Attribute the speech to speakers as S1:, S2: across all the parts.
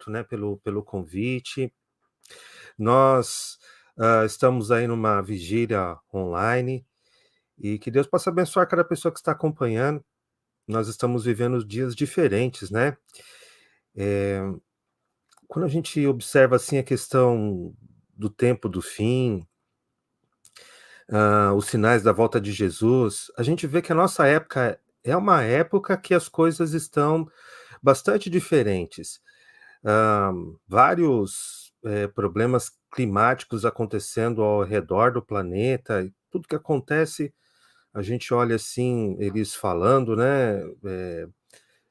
S1: Né, pelo convite. Nós estamos aí numa vigília online e que Deus possa abençoar cada pessoa que está acompanhando. Nós estamos vivendo dias diferentes, né? Quando a gente observa assim a questão do tempo do fim, os sinais da volta de Jesus, a gente vê que a nossa época é uma época que as coisas estão bastante diferentes. Vários problemas climáticos acontecendo ao redor do planeta, e tudo que acontece, a gente olha assim, eles falando, né?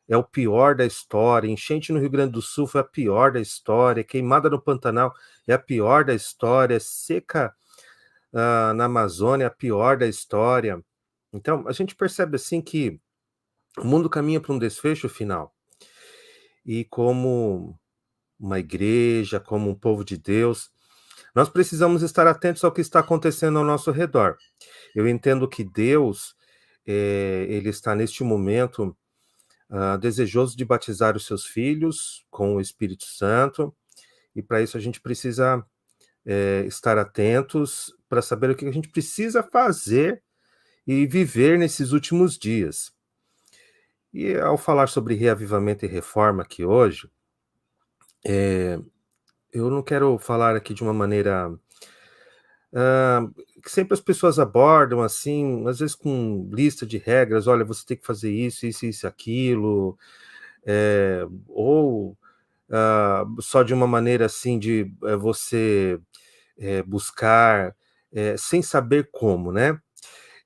S1: É o pior da história. Enchente no Rio Grande do Sul foi a pior da história. Queimada no Pantanal é a pior da história. Seca na Amazônia é a pior da história. Então, a gente percebe assim que o mundo caminha para um desfecho final. E como uma igreja, como um povo de Deus, nós precisamos estar atentos ao que está acontecendo ao nosso redor. Eu entendo que Deus, ele está neste momento desejoso de batizar os seus filhos com o Espírito Santo, e para isso a gente precisa estar atentos para saber o que a gente precisa fazer e viver nesses últimos dias. E ao falar sobre reavivamento e reforma aqui hoje, eu não quero falar aqui de uma maneira que sempre as pessoas abordam assim, às vezes com lista de regras, olha, você tem que fazer isso, isso, isso, aquilo, ou só de uma maneira assim de você buscar sem saber como, né?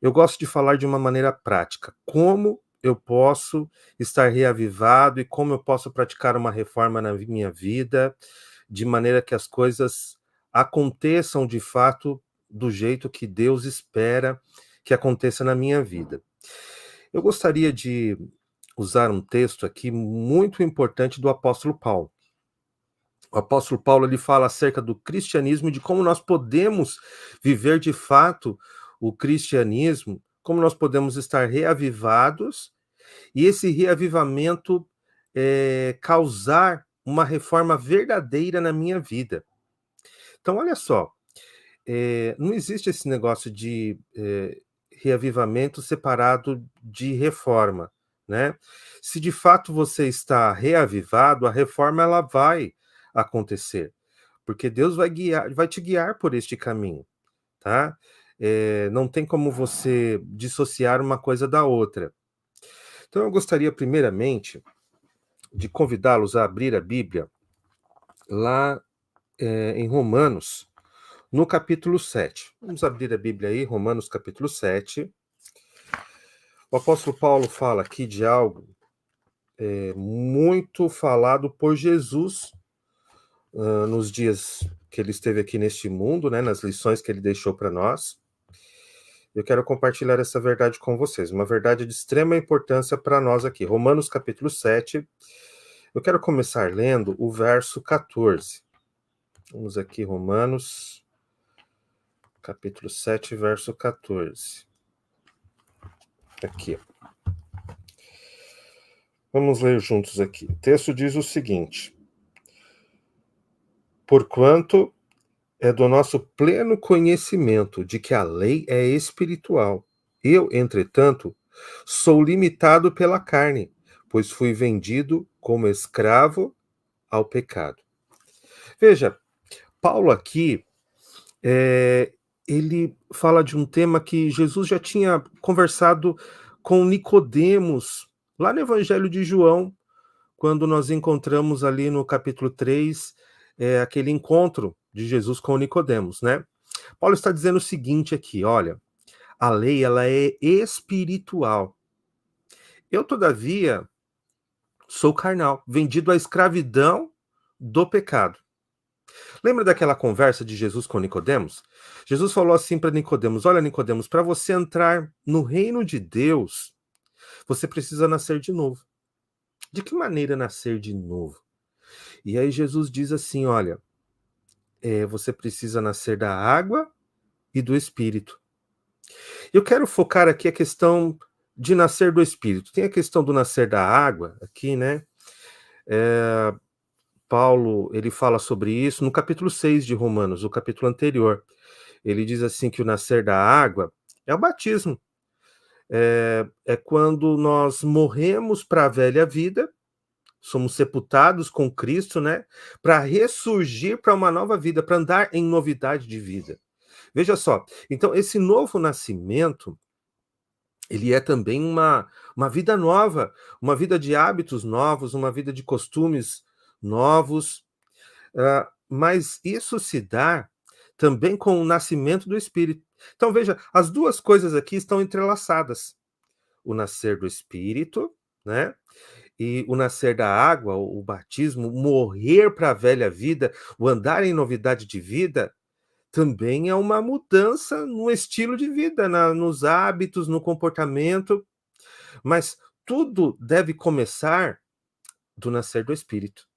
S1: Eu gosto de falar de uma maneira prática, como eu posso estar reavivado e como eu posso praticar uma reforma na minha vida, de maneira que as coisas aconteçam de fato do jeito que Deus espera que aconteça na minha vida. Eu gostaria de usar um texto aqui muito importante do apóstolo Paulo. O apóstolo Paulo ele fala acerca do cristianismo e de como nós podemos viver de fato o cristianismo, como nós podemos estar reavivados e esse reavivamento causar uma reforma verdadeira na minha vida. Então, olha só, não existe esse negócio de reavivamento separado de reforma, né? Se de fato você está reavivado, a reforma ela vai acontecer, porque Deus vai te guiar por este caminho, tá? Não tem como você dissociar uma coisa da outra. Então eu gostaria primeiramente de convidá-los a abrir a Bíblia lá em Romanos, no capítulo 7. Vamos abrir a Bíblia aí, Romanos capítulo 7. O apóstolo Paulo fala aqui de algo muito falado por Jesus nos dias que ele esteve aqui neste mundo, né, nas lições que ele deixou para nós. Eu quero compartilhar essa verdade com vocês, uma verdade de extrema importância para nós aqui. Romanos capítulo 7. Eu quero começar lendo o verso 14. Vamos aqui, Romanos capítulo 7, verso 14. Aqui. Vamos ler juntos aqui. O texto diz o seguinte: porquanto é do nosso pleno conhecimento de que a lei é espiritual. Eu, entretanto, sou limitado pela carne, pois fui vendido como escravo ao pecado. Veja, Paulo aqui, ele fala de um tema que Jesus já tinha conversado com Nicodemos, lá no Evangelho de João, quando nós encontramos ali no capítulo 3, aquele encontro de Jesus com Nicodemos, né? Paulo está dizendo o seguinte aqui, olha, a lei ela é espiritual. Eu, todavia, sou carnal, vendido à escravidão do pecado. Lembra daquela conversa de Jesus com Nicodemos? Jesus falou assim para Nicodemos: olha, Nicodemos, para você entrar no reino de Deus, você precisa nascer de novo. De que maneira nascer de novo? E aí Jesus diz assim, olha, você precisa nascer da água e do Espírito. Eu quero focar aqui a questão de nascer do Espírito. Tem a questão do nascer da água aqui, né? Paulo, ele fala sobre isso no capítulo 6 de Romanos, o capítulo anterior. Ele diz assim que o nascer da água é o batismo. É quando nós morremos para a velha vida, somos sepultados com Cristo, né? Para ressurgir para uma nova vida, para andar em novidade de vida. Veja só, então esse novo nascimento, ele é também uma vida nova, uma vida de hábitos novos, uma vida de costumes novos, mas isso se dá também com o nascimento do Espírito. Então veja, as duas coisas aqui estão entrelaçadas. O nascer do Espírito, né? E o nascer da água, o batismo, morrer para a velha vida, o andar em novidade de vida, também é uma mudança no estilo de vida, nos hábitos, no comportamento, mas tudo deve começar do nascer do Espírito.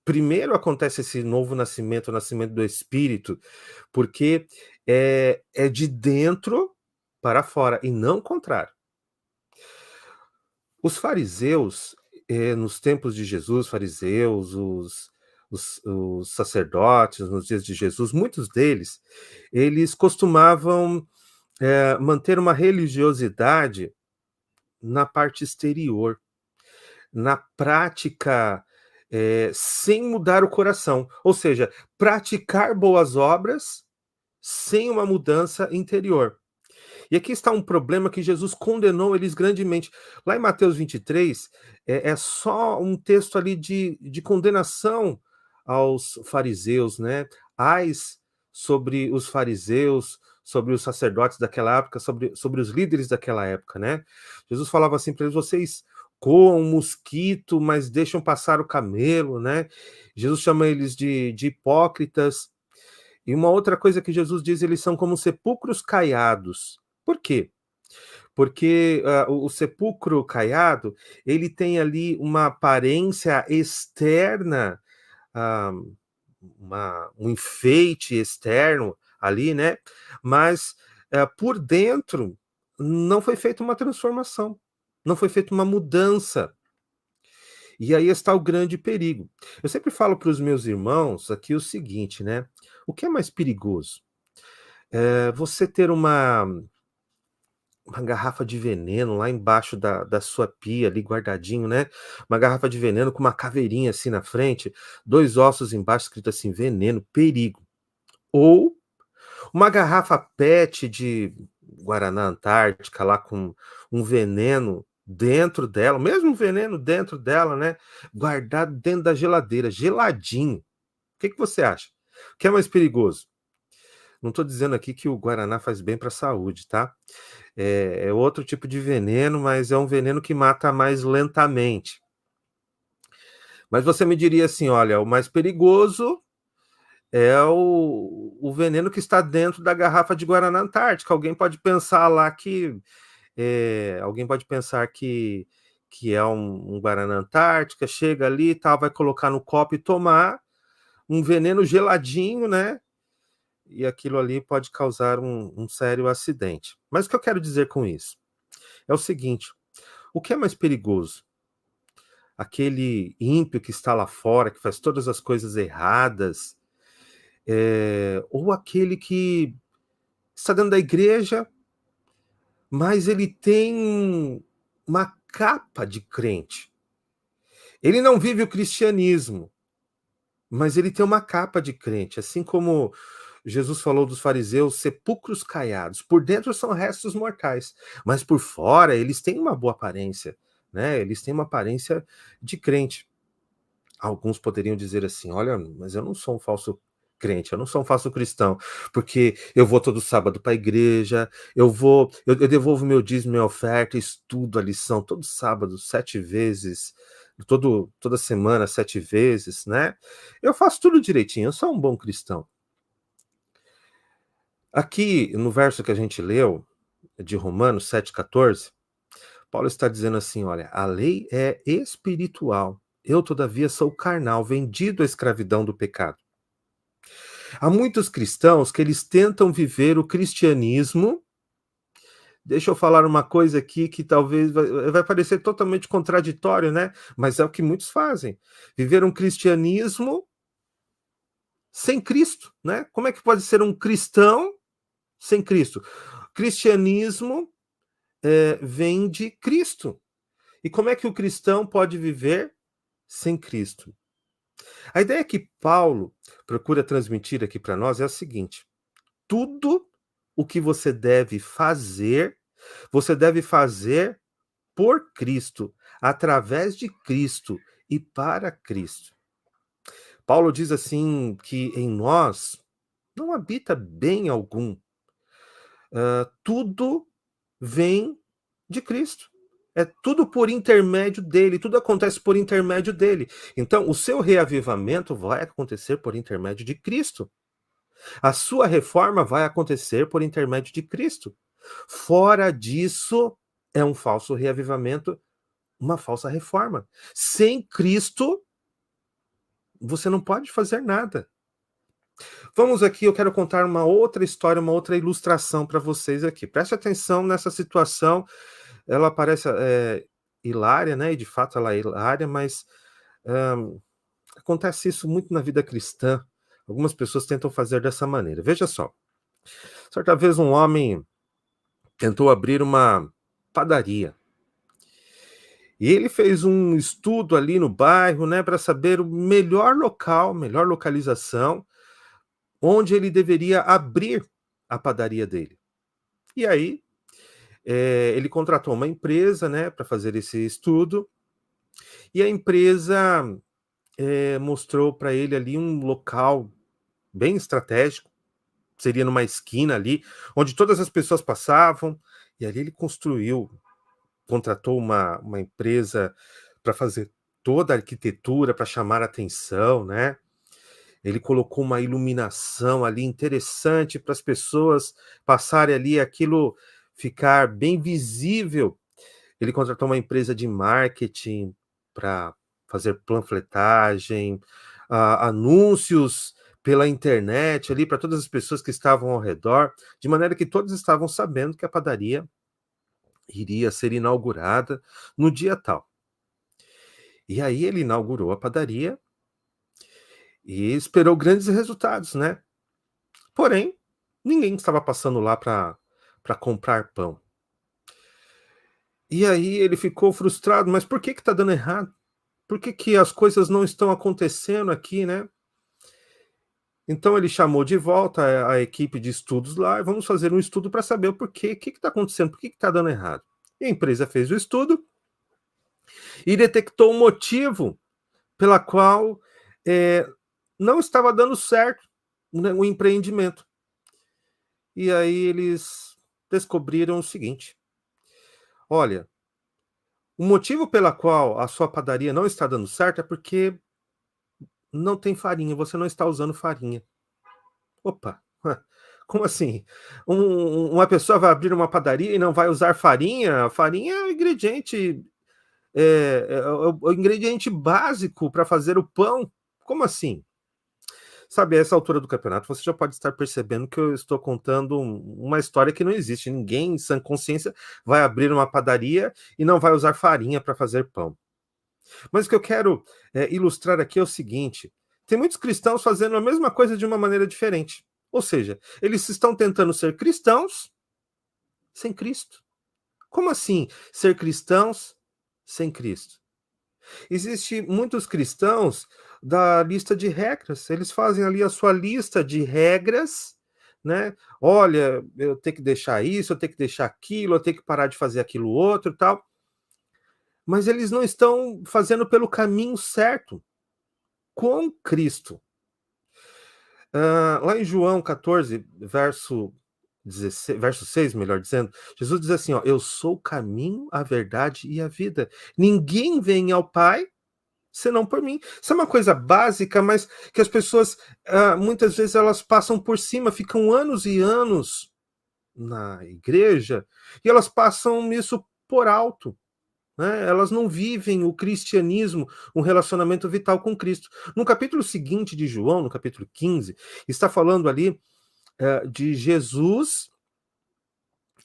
S1: Primeiro acontece esse novo nascimento, o nascimento do Espírito, porque é de dentro para fora, e não o contrário. Os fariseus, nos tempos de Jesus, fariseus, os sacerdotes, nos dias de Jesus, muitos deles, eles costumavam manter uma religiosidade na parte exterior, na prática, sem mudar o coração. Ou seja, praticar boas obras sem uma mudança interior. E aqui está um problema que Jesus condenou eles grandemente. Lá em Mateus 23, é só um texto ali de condenação aos fariseus, né? Ais sobre os fariseus, sobre os sacerdotes daquela época, sobre os líderes daquela época, né? Jesus falava assim para eles: vocês coam mosquito, mas deixam passar o camelo, né? Jesus chama eles de hipócritas. E uma outra coisa que Jesus diz, eles são como sepulcros caiados. Por quê? Porque o sepulcro caiado, ele tem ali uma aparência externa, ah, um enfeite externo ali, né? Mas por dentro não foi feita uma transformação, não foi feita uma mudança. E aí está o grande perigo. Eu sempre falo para os meus irmãos aqui o seguinte, né? O que é mais perigoso? Você ter uma garrafa de veneno lá embaixo da sua pia, ali guardadinho, né? Uma garrafa de veneno com uma caveirinha assim na frente, 2 ossos embaixo escrito assim: veneno, perigo. Ou uma garrafa PET de Guaraná Antártica lá com um veneno dentro dela, o mesmo veneno dentro dela, né? Guardado dentro da geladeira, geladinho. O que você acha? O que é mais perigoso? Não estou dizendo aqui que o Guaraná faz bem para a saúde, tá? É outro tipo de veneno, mas é um veneno que mata mais lentamente. Mas você me diria assim: olha, o mais perigoso é o veneno que está dentro da garrafa de Guaraná Antártica. Alguém pode pensar lá que alguém pode pensar que é um Guaraná Antártica, chega ali e tal, vai colocar no copo e tomar um veneno geladinho, né? E aquilo ali pode causar um sério acidente. Mas o que eu quero dizer com isso? É o seguinte: o que é mais perigoso? Aquele ímpio que está lá fora, que faz todas as coisas erradas, ou aquele que está dentro da igreja, mas ele tem uma capa de crente. Ele não vive o cristianismo, mas ele tem uma capa de crente, assim como Jesus falou dos fariseus, sepulcros caiados. Por dentro são restos mortais, mas por fora eles têm uma boa aparência, né? Eles têm uma aparência de crente. Alguns poderiam dizer assim: olha, mas eu não sou um falso crente, eu não sou um falso cristão, porque eu vou todo sábado para a igreja, eu devolvo meu dízimo, minha oferta, estudo a lição todo sábado, 7 vezes, toda semana, 7 vezes, né? Eu faço tudo direitinho, eu sou um bom cristão. Aqui, no verso que a gente leu, de Romanos 7,14, Paulo está dizendo assim: olha, a lei é espiritual, eu, todavia, sou carnal, vendido à escravidão do pecado. Há muitos cristãos que eles tentam viver o cristianismo Deixa eu falar uma coisa aqui que talvez vai parecer totalmente contraditório, né? Mas é o que muitos fazem. Viver um cristianismo sem Cristo, né? Como é que pode ser um cristão sem Cristo? Cristianismo vem de Cristo. E como é que o cristão pode viver sem Cristo? A ideia que Paulo procura transmitir aqui para nós é a seguinte: tudo o que você deve fazer por Cristo, através de Cristo e para Cristo. Paulo diz assim que em nós não habita bem algum. Tudo vem de Cristo. É tudo por intermédio dele, tudo acontece por intermédio dele. Então, o seu reavivamento vai acontecer por intermédio de Cristo. A sua reforma vai acontecer por intermédio de Cristo. Fora disso, é um falso reavivamento, uma falsa reforma. Sem Cristo, você não pode fazer nada. Vamos aqui, eu quero contar uma outra história, uma outra ilustração para vocês aqui. Preste atenção nessa situação, ela parece hilária, né? E de fato ela é hilária, mas acontece isso muito na vida cristã. Algumas pessoas tentam fazer dessa maneira. Veja só. Certa vez um homem tentou abrir uma padaria. E ele fez um estudo ali no bairro, né, para saber o melhor local, melhor localização, onde ele deveria abrir a padaria dele. E aí, ele contratou uma empresa, né, para fazer esse estudo, e a empresa mostrou para ele ali um local bem estratégico, seria numa esquina ali, onde todas as pessoas passavam, e ali ele contratou uma empresa para fazer toda a arquitetura, para chamar a atenção, né? Ele colocou uma iluminação ali interessante para as pessoas passarem ali, aquilo ficar bem visível. Ele contratou uma empresa de marketing para fazer panfletagem, anúncios pela internet ali para todas as pessoas que estavam ao redor, de maneira que todos estavam sabendo que a padaria iria ser inaugurada no dia tal. E aí ele inaugurou a padaria e esperou grandes resultados, né? Porém, ninguém estava passando lá para comprar pão. E aí ele ficou frustrado, mas por que está dando errado? Por que as coisas não estão acontecendo aqui, né? Então ele chamou de volta a equipe de estudos lá, e vamos fazer um estudo para saber o porquê, o que está acontecendo, por que está dando errado. E a empresa fez o estudo e detectou um motivo pela qual não estava dando certo, né, o empreendimento. E aí eles descobriram o seguinte: olha, o motivo pela qual a sua padaria não está dando certo é porque não tem farinha, você não está usando farinha. Opa, como assim? Uma pessoa vai abrir uma padaria e não vai usar farinha? Farinha é o ingrediente, o ingrediente básico para fazer o pão. Como assim? Sabe, a essa altura do campeonato, você já pode estar percebendo que eu estou contando uma história que não existe. Ninguém, em sã consciência, vai abrir uma padaria e não vai usar farinha para fazer pão. Mas o que eu quero ilustrar aqui é o seguinte: tem muitos cristãos fazendo a mesma coisa de uma maneira diferente. Ou seja, eles estão tentando ser cristãos sem Cristo. Como assim ser cristãos sem Cristo? Existem muitos cristãos da lista de regras. Eles fazem ali a sua lista de regras, né? Olha, eu tenho que deixar isso, eu tenho que deixar aquilo, eu tenho que parar de fazer aquilo outro e tal. Mas eles não estão fazendo pelo caminho certo, com Cristo. Lá em João 14, verso 6, melhor dizendo, Jesus diz assim, ó: eu sou o caminho, a verdade e a vida. Ninguém vem ao Pai senão por mim. Isso é uma coisa básica, mas que as pessoas, muitas vezes, elas passam por cima, ficam anos e anos na igreja, e elas passam isso por alto. Né? Elas não vivem o cristianismo, um relacionamento vital com Cristo. No capítulo seguinte de João, no capítulo 15, está falando ali de Jesus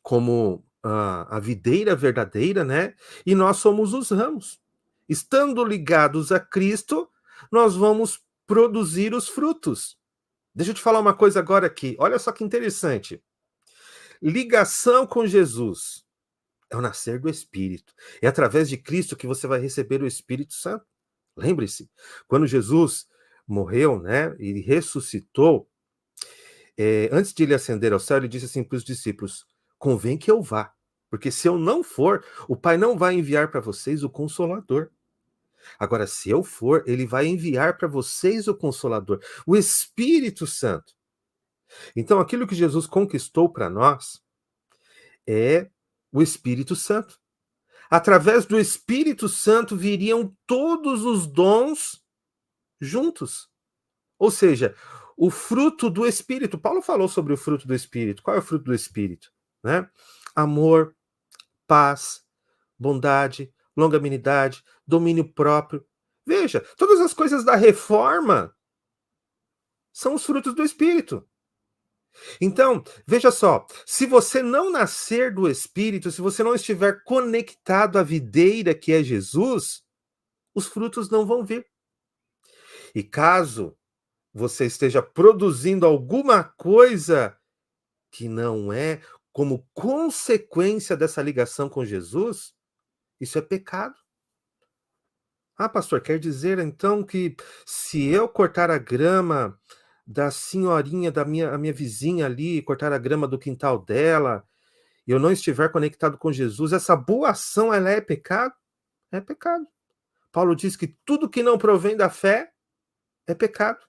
S1: como a videira verdadeira, né? E nós somos os ramos. Estando ligados a Cristo, nós vamos produzir os frutos. Deixa eu te falar uma coisa agora aqui. Olha só que interessante. Ligação com Jesus é o nascer do Espírito. É através de Cristo que você vai receber o Espírito Santo. Lembre-se, quando Jesus morreu, né, e ressuscitou, antes de ele ascender ao céu, ele disse assim para os discípulos: convém que eu vá, porque se eu não for, o Pai não vai enviar para vocês o Consolador. Agora, se eu for, ele vai enviar para vocês o Consolador, o Espírito Santo. Então, aquilo que Jesus conquistou para nós é o Espírito Santo. Através do Espírito Santo viriam todos os dons juntos. Ou seja, o fruto do Espírito. Paulo falou sobre o fruto do Espírito. Qual é o fruto do Espírito? Né? Amor, paz, bondade, longanimidade, domínio próprio. Veja, todas as coisas da reforma são os frutos do Espírito. Então, veja só, se você não nascer do Espírito, se você não estiver conectado à videira que é Jesus, os frutos não vão vir. E caso você esteja produzindo alguma coisa que não é como consequência dessa ligação com Jesus, isso é pecado. Ah, pastor, quer dizer então que se eu cortar a grama da senhorinha, a minha vizinha ali, cortar a grama do quintal dela, e eu não estiver conectado com Jesus, essa boa ação, ela é pecado? É pecado. Paulo diz que tudo que não provém da fé é pecado.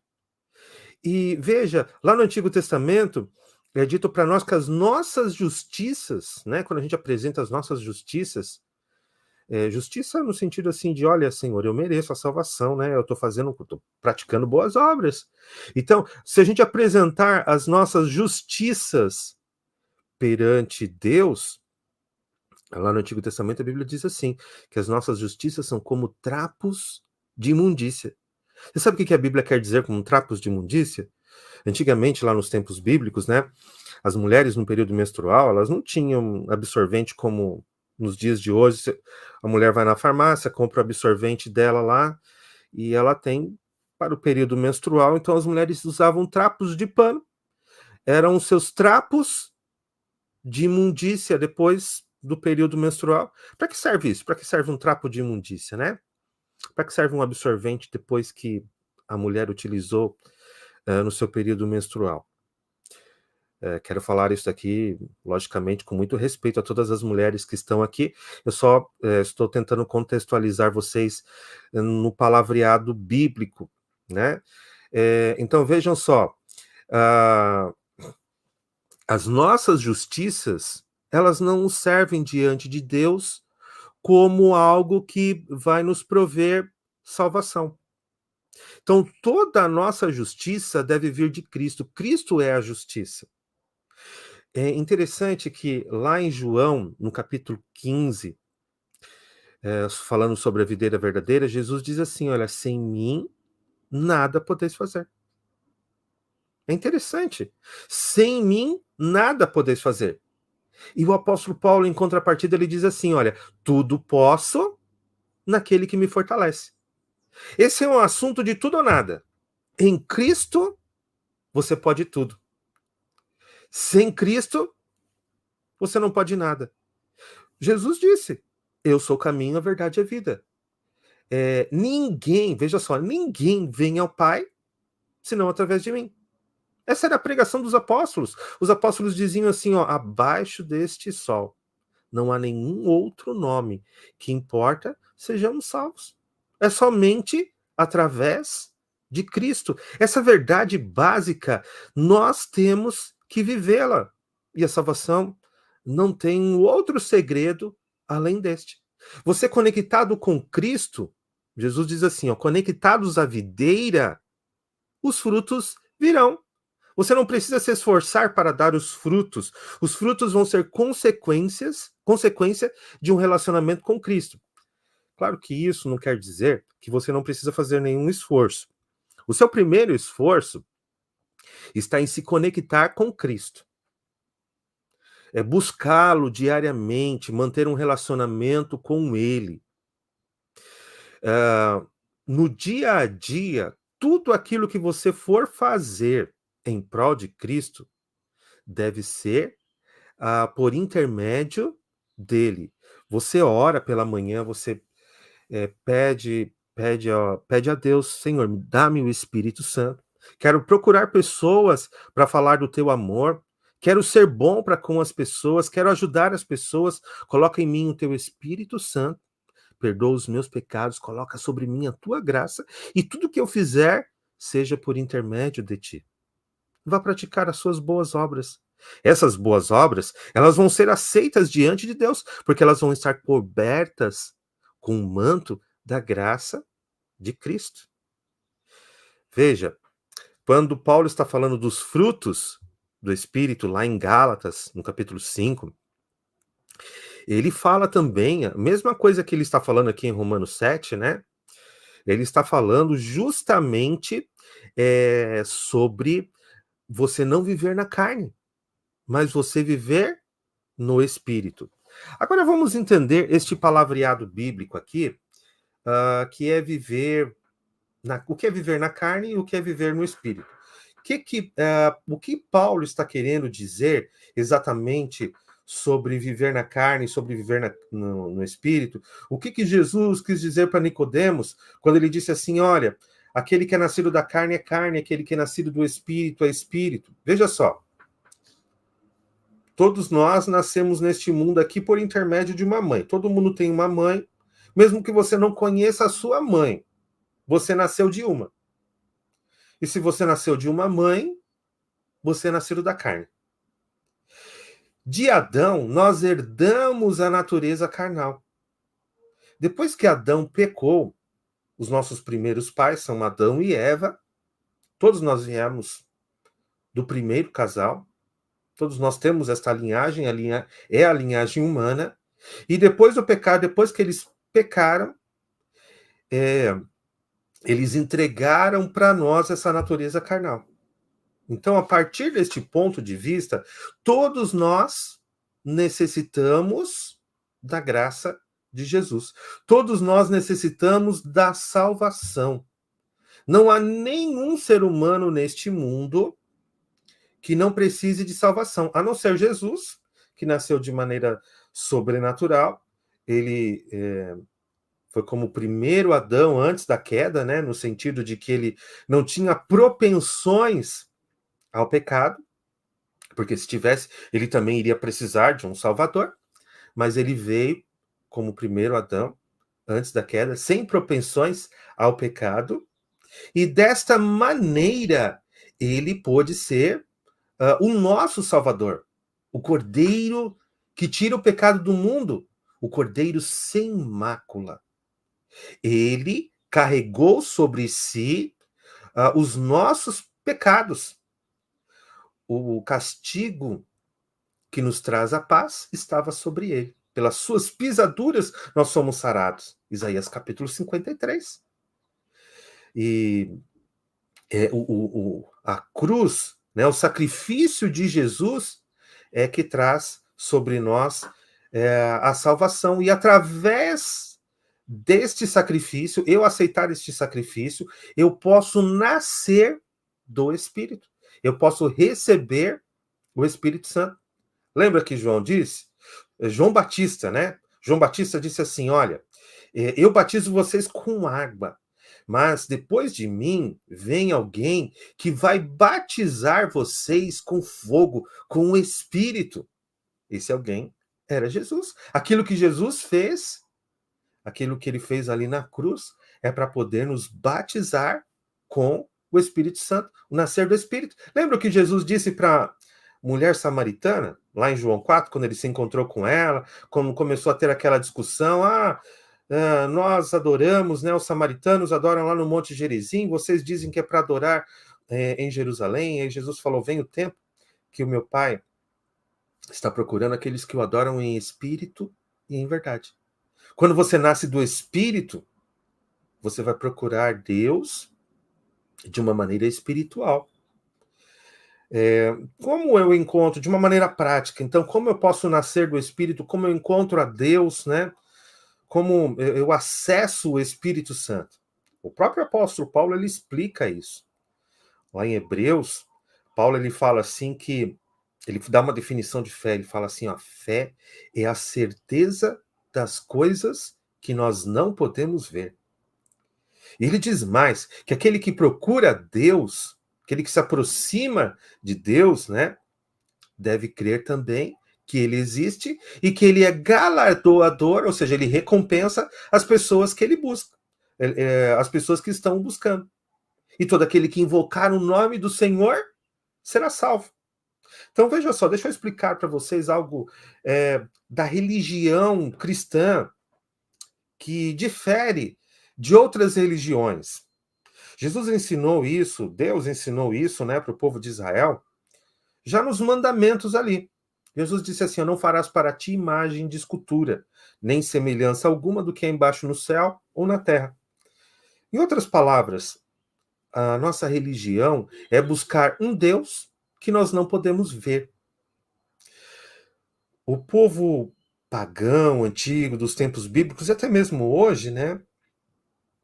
S1: E veja, lá no Antigo Testamento, é dito para nós que as nossas justiças, né, quando a gente apresenta as nossas justiças, justiça no sentido assim de, olha, Senhor, eu mereço a salvação, né? Eu estou praticando boas obras. Então, se a gente apresentar as nossas justiças perante Deus, lá no Antigo Testamento a Bíblia diz assim, que as nossas justiças são como trapos de imundícia. Você sabe o que a Bíblia quer dizer como trapos de imundícia? Antigamente, lá nos tempos bíblicos, né, as mulheres no período menstrual, elas não tinham absorvente como nos dias de hoje. A mulher vai na farmácia, compra o absorvente dela lá, e ela tem para o período menstrual, então as mulheres usavam trapos de pano. Eram os seus trapos de imundícia depois do período menstrual. Para que serve isso? Para que serve um trapo de imundícia, né? Para que serve um absorvente depois que a mulher utilizou no seu período menstrual? Quero falar isso aqui, logicamente, com muito respeito a todas as mulheres que estão aqui. Eu só estou tentando contextualizar vocês no palavreado bíblico, né? Então, vejam só, as nossas justiças, elas não servem diante de Deus como algo que vai nos prover salvação. Então, toda a nossa justiça deve vir de Cristo. Cristo é a justiça. É interessante que lá em João, no capítulo 15, falando sobre a videira verdadeira, Jesus diz assim, olha, sem mim nada podeis fazer. É interessante. Sem mim nada podeis fazer. E o apóstolo Paulo, em contrapartida, ele diz assim, olha, tudo posso naquele que me fortalece. Esse é um assunto de tudo ou nada. Em Cristo, você pode tudo. Sem Cristo, você não pode nada. Jesus disse, eu sou o caminho, a verdade e a vida. Ninguém, veja só, ninguém vem ao Pai senão através de mim. Essa era a pregação dos apóstolos. Os apóstolos diziam assim, ó, abaixo deste sol não há nenhum outro nome que importa sejamos salvos. É somente através de Cristo. Essa verdade básica, nós temos que vivê-la. E a salvação não tem um outro segredo além deste. Você conectado com Cristo, Jesus diz assim, ó, conectados à videira, os frutos virão. Você não precisa se esforçar para dar os frutos. Os frutos vão ser consequência de um relacionamento com Cristo. Claro que isso não quer dizer que você não precisa fazer nenhum esforço. O seu primeiro esforço está em se conectar com Cristo. buscá-lo diariamente, manter um relacionamento com ele. No dia a dia, tudo aquilo que você for fazer em prol de Cristo deve ser por intermédio dele. Você ora pela manhã, você pede a Deus: Senhor, dá-me o Espírito Santo. Quero procurar pessoas para falar do teu amor. Quero ser bom para com as pessoas. Quero ajudar as pessoas. Coloca em mim o teu Espírito Santo. Perdoa os meus pecados. Coloca sobre mim a tua graça. E tudo que eu fizer, seja por intermédio de ti. Vá praticar as suas boas obras. Essas boas obras, elas vão ser aceitas diante de Deus, porque elas vão estar cobertas com o manto da graça de Cristo. Veja, quando Paulo está falando dos frutos do Espírito, lá em Gálatas, no capítulo 5, ele fala também a mesma coisa que ele está falando aqui em Romanos 7, né? Ele está falando justamente sobre você não viver na carne, mas você viver no Espírito. Agora vamos entender este palavreado bíblico aqui, que é viver o que é viver na carne e o que é viver no Espírito. O que Paulo está querendo dizer exatamente sobre viver na carne e sobre viver no Espírito? O que Jesus quis dizer para Nicodemos quando ele disse assim: olha, aquele que é nascido da carne é carne, aquele que é nascido do Espírito é Espírito. Veja só, todos nós nascemos neste mundo aqui por intermédio de uma mãe. Todo mundo tem uma mãe, mesmo que você não conheça a sua mãe, você nasceu de uma. E se você nasceu de uma mãe, você é nascido da carne. De Adão, nós herdamos a natureza carnal. Depois que Adão pecou, os nossos primeiros pais são Adão e Eva, todos nós viemos do primeiro casal, todos nós temos esta linhagem, é a linhagem humana, e depois do pecado, depois que eles pecaram, eles entregaram para nós essa natureza carnal. Então, a partir deste ponto de vista, todos nós necessitamos da graça de Jesus. Todos nós necessitamos da salvação. Não há nenhum ser humano neste mundo que não precise de salvação, a não ser Jesus, que nasceu de maneira sobrenatural. Ele foi como o primeiro Adão antes da queda, né? No sentido de que ele não tinha propensões ao pecado, porque se tivesse, ele também iria precisar de um Salvador, mas ele veio como o primeiro Adão, antes da queda, sem propensões ao pecado, e desta maneira ele pôde ser o nosso Salvador, o Cordeiro que tira o pecado do mundo, o Cordeiro sem mácula. Ele carregou sobre si os nossos pecados. O castigo que nos traz a paz estava sobre ele. Pelas suas pisaduras nós somos sarados. Isaías capítulo 53. E a cruz, né, o sacrifício de Jesus é que traz sobre nós a salvação. E através deste sacrifício, eu aceitar este sacrifício, eu posso nascer do Espírito. Eu posso receber o Espírito Santo. Lembra que João disse? João Batista, né? João Batista disse assim: olha, eu batizo vocês com água, mas depois de mim vem alguém que vai batizar vocês com fogo, com o Espírito. Esse alguém era Jesus. Aquilo que Jesus fez, aquilo que ele fez ali na cruz, é para poder nos batizar com o Espírito Santo, o nascer do Espírito. Lembra o que Jesus disse para mulher samaritana, lá em João 4, quando ele se encontrou com ela, quando começou a ter aquela discussão: nós adoramos, né, os samaritanos adoram lá no Monte Gerizim, vocês dizem que é para adorar em Jerusalém. E Jesus falou: vem o tempo que o meu Pai está procurando aqueles que o adoram em espírito e em verdade. Quando você nasce do Espírito, você vai procurar Deus de uma maneira espiritual. Como eu encontro de uma maneira prática, então, como eu posso nascer do Espírito, como eu encontro a Deus, né? Como eu acesso o Espírito Santo. O próprio apóstolo Paulo, ele explica isso. Lá em Hebreus, Paulo, ele fala assim que, ele dá uma definição de fé, ele fala assim, ó, fé é a certeza das coisas que nós não podemos ver. E ele diz mais, que aquele que procura Deus, aquele que se aproxima de Deus, né, deve crer também que ele existe e que ele é galardoador, ou seja, ele recompensa as pessoas que ele busca, as pessoas que estão buscando. E todo aquele que invocar o nome do Senhor será salvo. Então veja só, deixa eu explicar para vocês algo da religião cristã que difere de outras religiões. Jesus ensinou isso, Deus ensinou isso, né, para o povo de Israel, já nos mandamentos ali. Jesus disse assim: não farás para ti imagem de escultura, nem semelhança alguma do que é embaixo no céu ou na terra. Em outras palavras, a nossa religião é buscar um Deus que nós não podemos ver. O povo pagão, antigo, dos tempos bíblicos, e até mesmo hoje, né?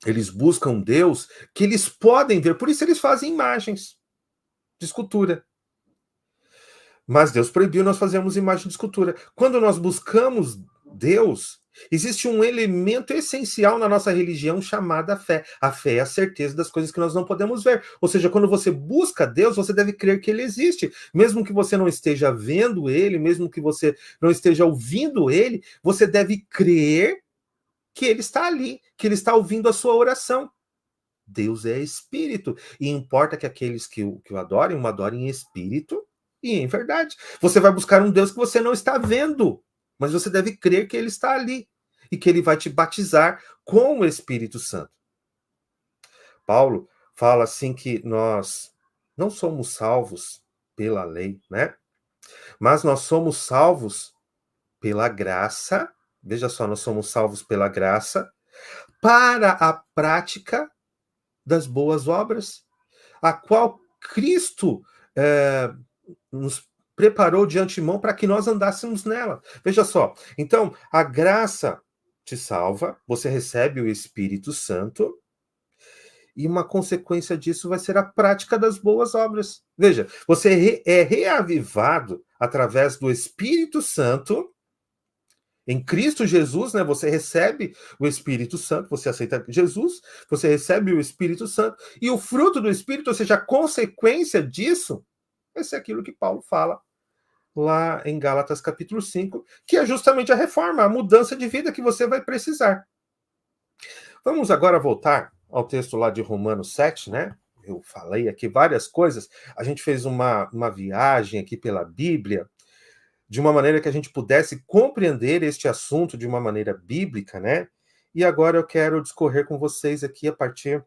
S1: Eles buscam Deus que eles podem ver, por isso eles fazem imagens de escultura. Mas Deus proibiu nós fazermos imagem de escultura. Quando nós buscamos Deus, existe um elemento essencial na nossa religião chamada fé. A fé é a certeza das coisas que nós não podemos ver. Ou seja, quando você busca Deus, você deve crer que Ele existe. Mesmo que você não esteja vendo Ele, mesmo que você não esteja ouvindo Ele, você deve crer que Ele está ali, que Ele está ouvindo a sua oração. Deus é espírito. E importa que aqueles que o adorem, o adorem em espírito e em verdade. Você vai buscar um Deus que você não está vendo, mas você deve crer que ele está ali e que ele vai te batizar com o Espírito Santo. Paulo fala assim que nós não somos salvos pela lei, né? Mas nós somos salvos pela graça. Veja só, nós somos salvos pela graça para a prática das boas obras, a qual Cristo nos preparou de antemão para que nós andássemos nela. Veja só, então, a graça te salva, você recebe o Espírito Santo, e uma consequência disso vai ser a prática das boas obras. Veja, você é reavivado através do Espírito Santo. Em Cristo Jesus, né, você recebe o Espírito Santo, você aceita Jesus, você recebe o Espírito Santo, e o fruto do Espírito, ou seja, a consequência disso, vai ser aquilo que Paulo fala lá em Gálatas capítulo 5, que é justamente a reforma, a mudança de vida que você vai precisar. Vamos agora voltar ao texto lá de Romanos 7, né? Eu falei aqui várias coisas, a gente fez uma viagem aqui pela Bíblia, de uma maneira que a gente pudesse compreender este assunto de uma maneira bíblica, né? E agora eu quero discorrer com vocês aqui a partir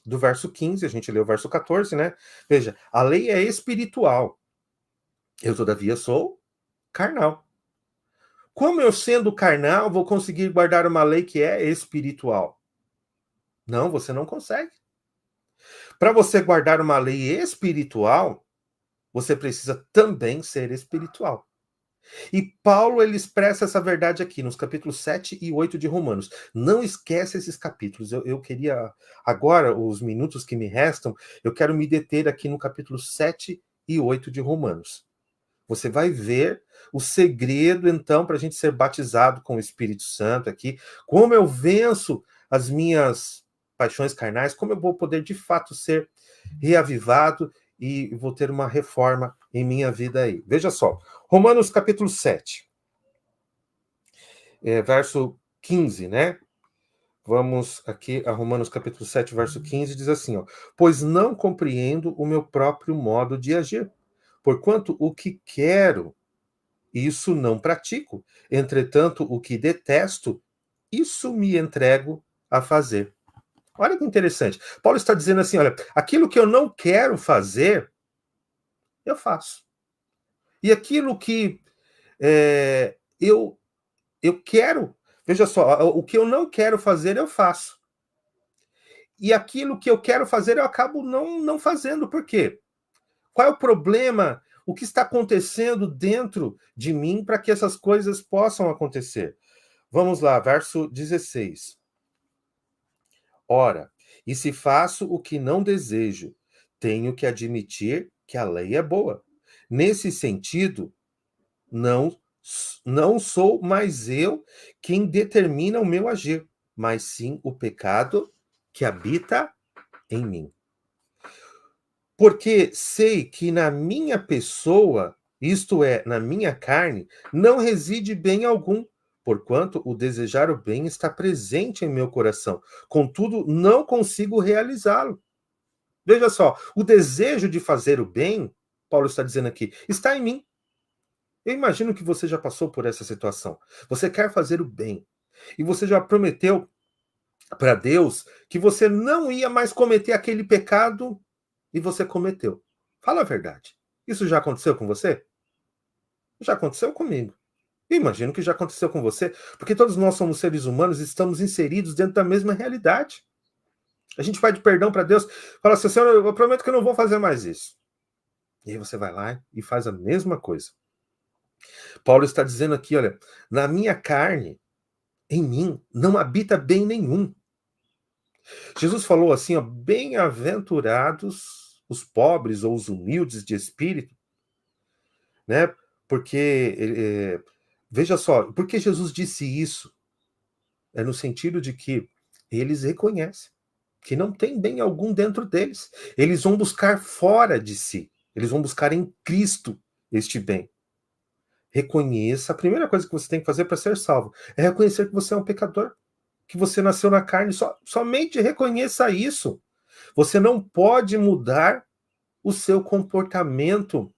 S1: do verso 15, a gente leu o verso 14, né? Veja, a lei é espiritual. Eu, todavia, sou carnal. Como eu, sendo carnal, vou conseguir guardar uma lei que é espiritual? Não, você não consegue. Para você guardar uma lei espiritual, você precisa também ser espiritual. E Paulo, ele expressa essa verdade aqui nos capítulos 7 e 8 de Romanos. Não esquece esses capítulos. Eu queria, agora, os minutos que me restam, eu quero me deter aqui no capítulo 7 e 8 de Romanos. Você vai ver o segredo, então, para a gente ser batizado com o Espírito Santo aqui. Como eu venço as minhas paixões carnais, como eu vou poder, de fato, ser reavivado e vou ter uma reforma em minha vida aí. Veja só, Romanos capítulo 7, verso 15, né? Vamos aqui a Romanos capítulo 7, verso 15, diz assim, ó: pois não compreendo o meu próprio modo de agir, porquanto o que quero, isso não pratico. Entretanto, o que detesto, isso me entrego a fazer. Olha que interessante. Paulo está dizendo assim, olha, aquilo que eu não quero fazer, eu faço. E aquilo que eu quero, veja só, o que eu não quero fazer, eu faço. E aquilo que eu quero fazer, eu acabo não fazendo. Por quê? Qual é o problema? O que está acontecendo dentro de mim para que essas coisas possam acontecer? Vamos lá, verso 16. Ora, e se faço o que não desejo, tenho que admitir que a lei é boa. Nesse sentido, não, não sou mais eu quem determina o meu agir, mas sim o pecado que habita em mim. Porque sei que na minha pessoa, isto é, na minha carne, não reside bem algum, porquanto o desejar o bem está presente em meu coração. Contudo, não consigo realizá-lo. Veja só, o desejo de fazer o bem, Paulo está dizendo aqui, está em mim. Eu imagino que você já passou por essa situação. Você quer fazer o bem. E você já prometeu para Deus que você não ia mais cometer aquele pecado e você cometeu. Fala a verdade. Isso já aconteceu com você? Já aconteceu comigo. Eu imagino que já aconteceu com você, porque todos nós somos seres humanos e estamos inseridos dentro da mesma realidade. A gente pede perdão para Deus, fala assim, Senhor, eu prometo que eu não vou fazer mais isso. E aí você vai lá e faz a mesma coisa. Paulo está dizendo aqui, olha, na minha carne, em mim, não habita bem nenhum. Jesus falou assim, ó, bem-aventurados os pobres ou os humildes de espírito, né? Porque, veja só, por que Jesus disse isso? É no sentido de que eles reconhecem que não tem bem algum dentro deles. Eles vão buscar fora de si. Eles vão buscar em Cristo este bem. Reconheça. A primeira coisa que você tem que fazer para ser salvo é reconhecer que você é um pecador, que você nasceu na carne. Somente reconheça isso. Você não pode mudar o seu comportamento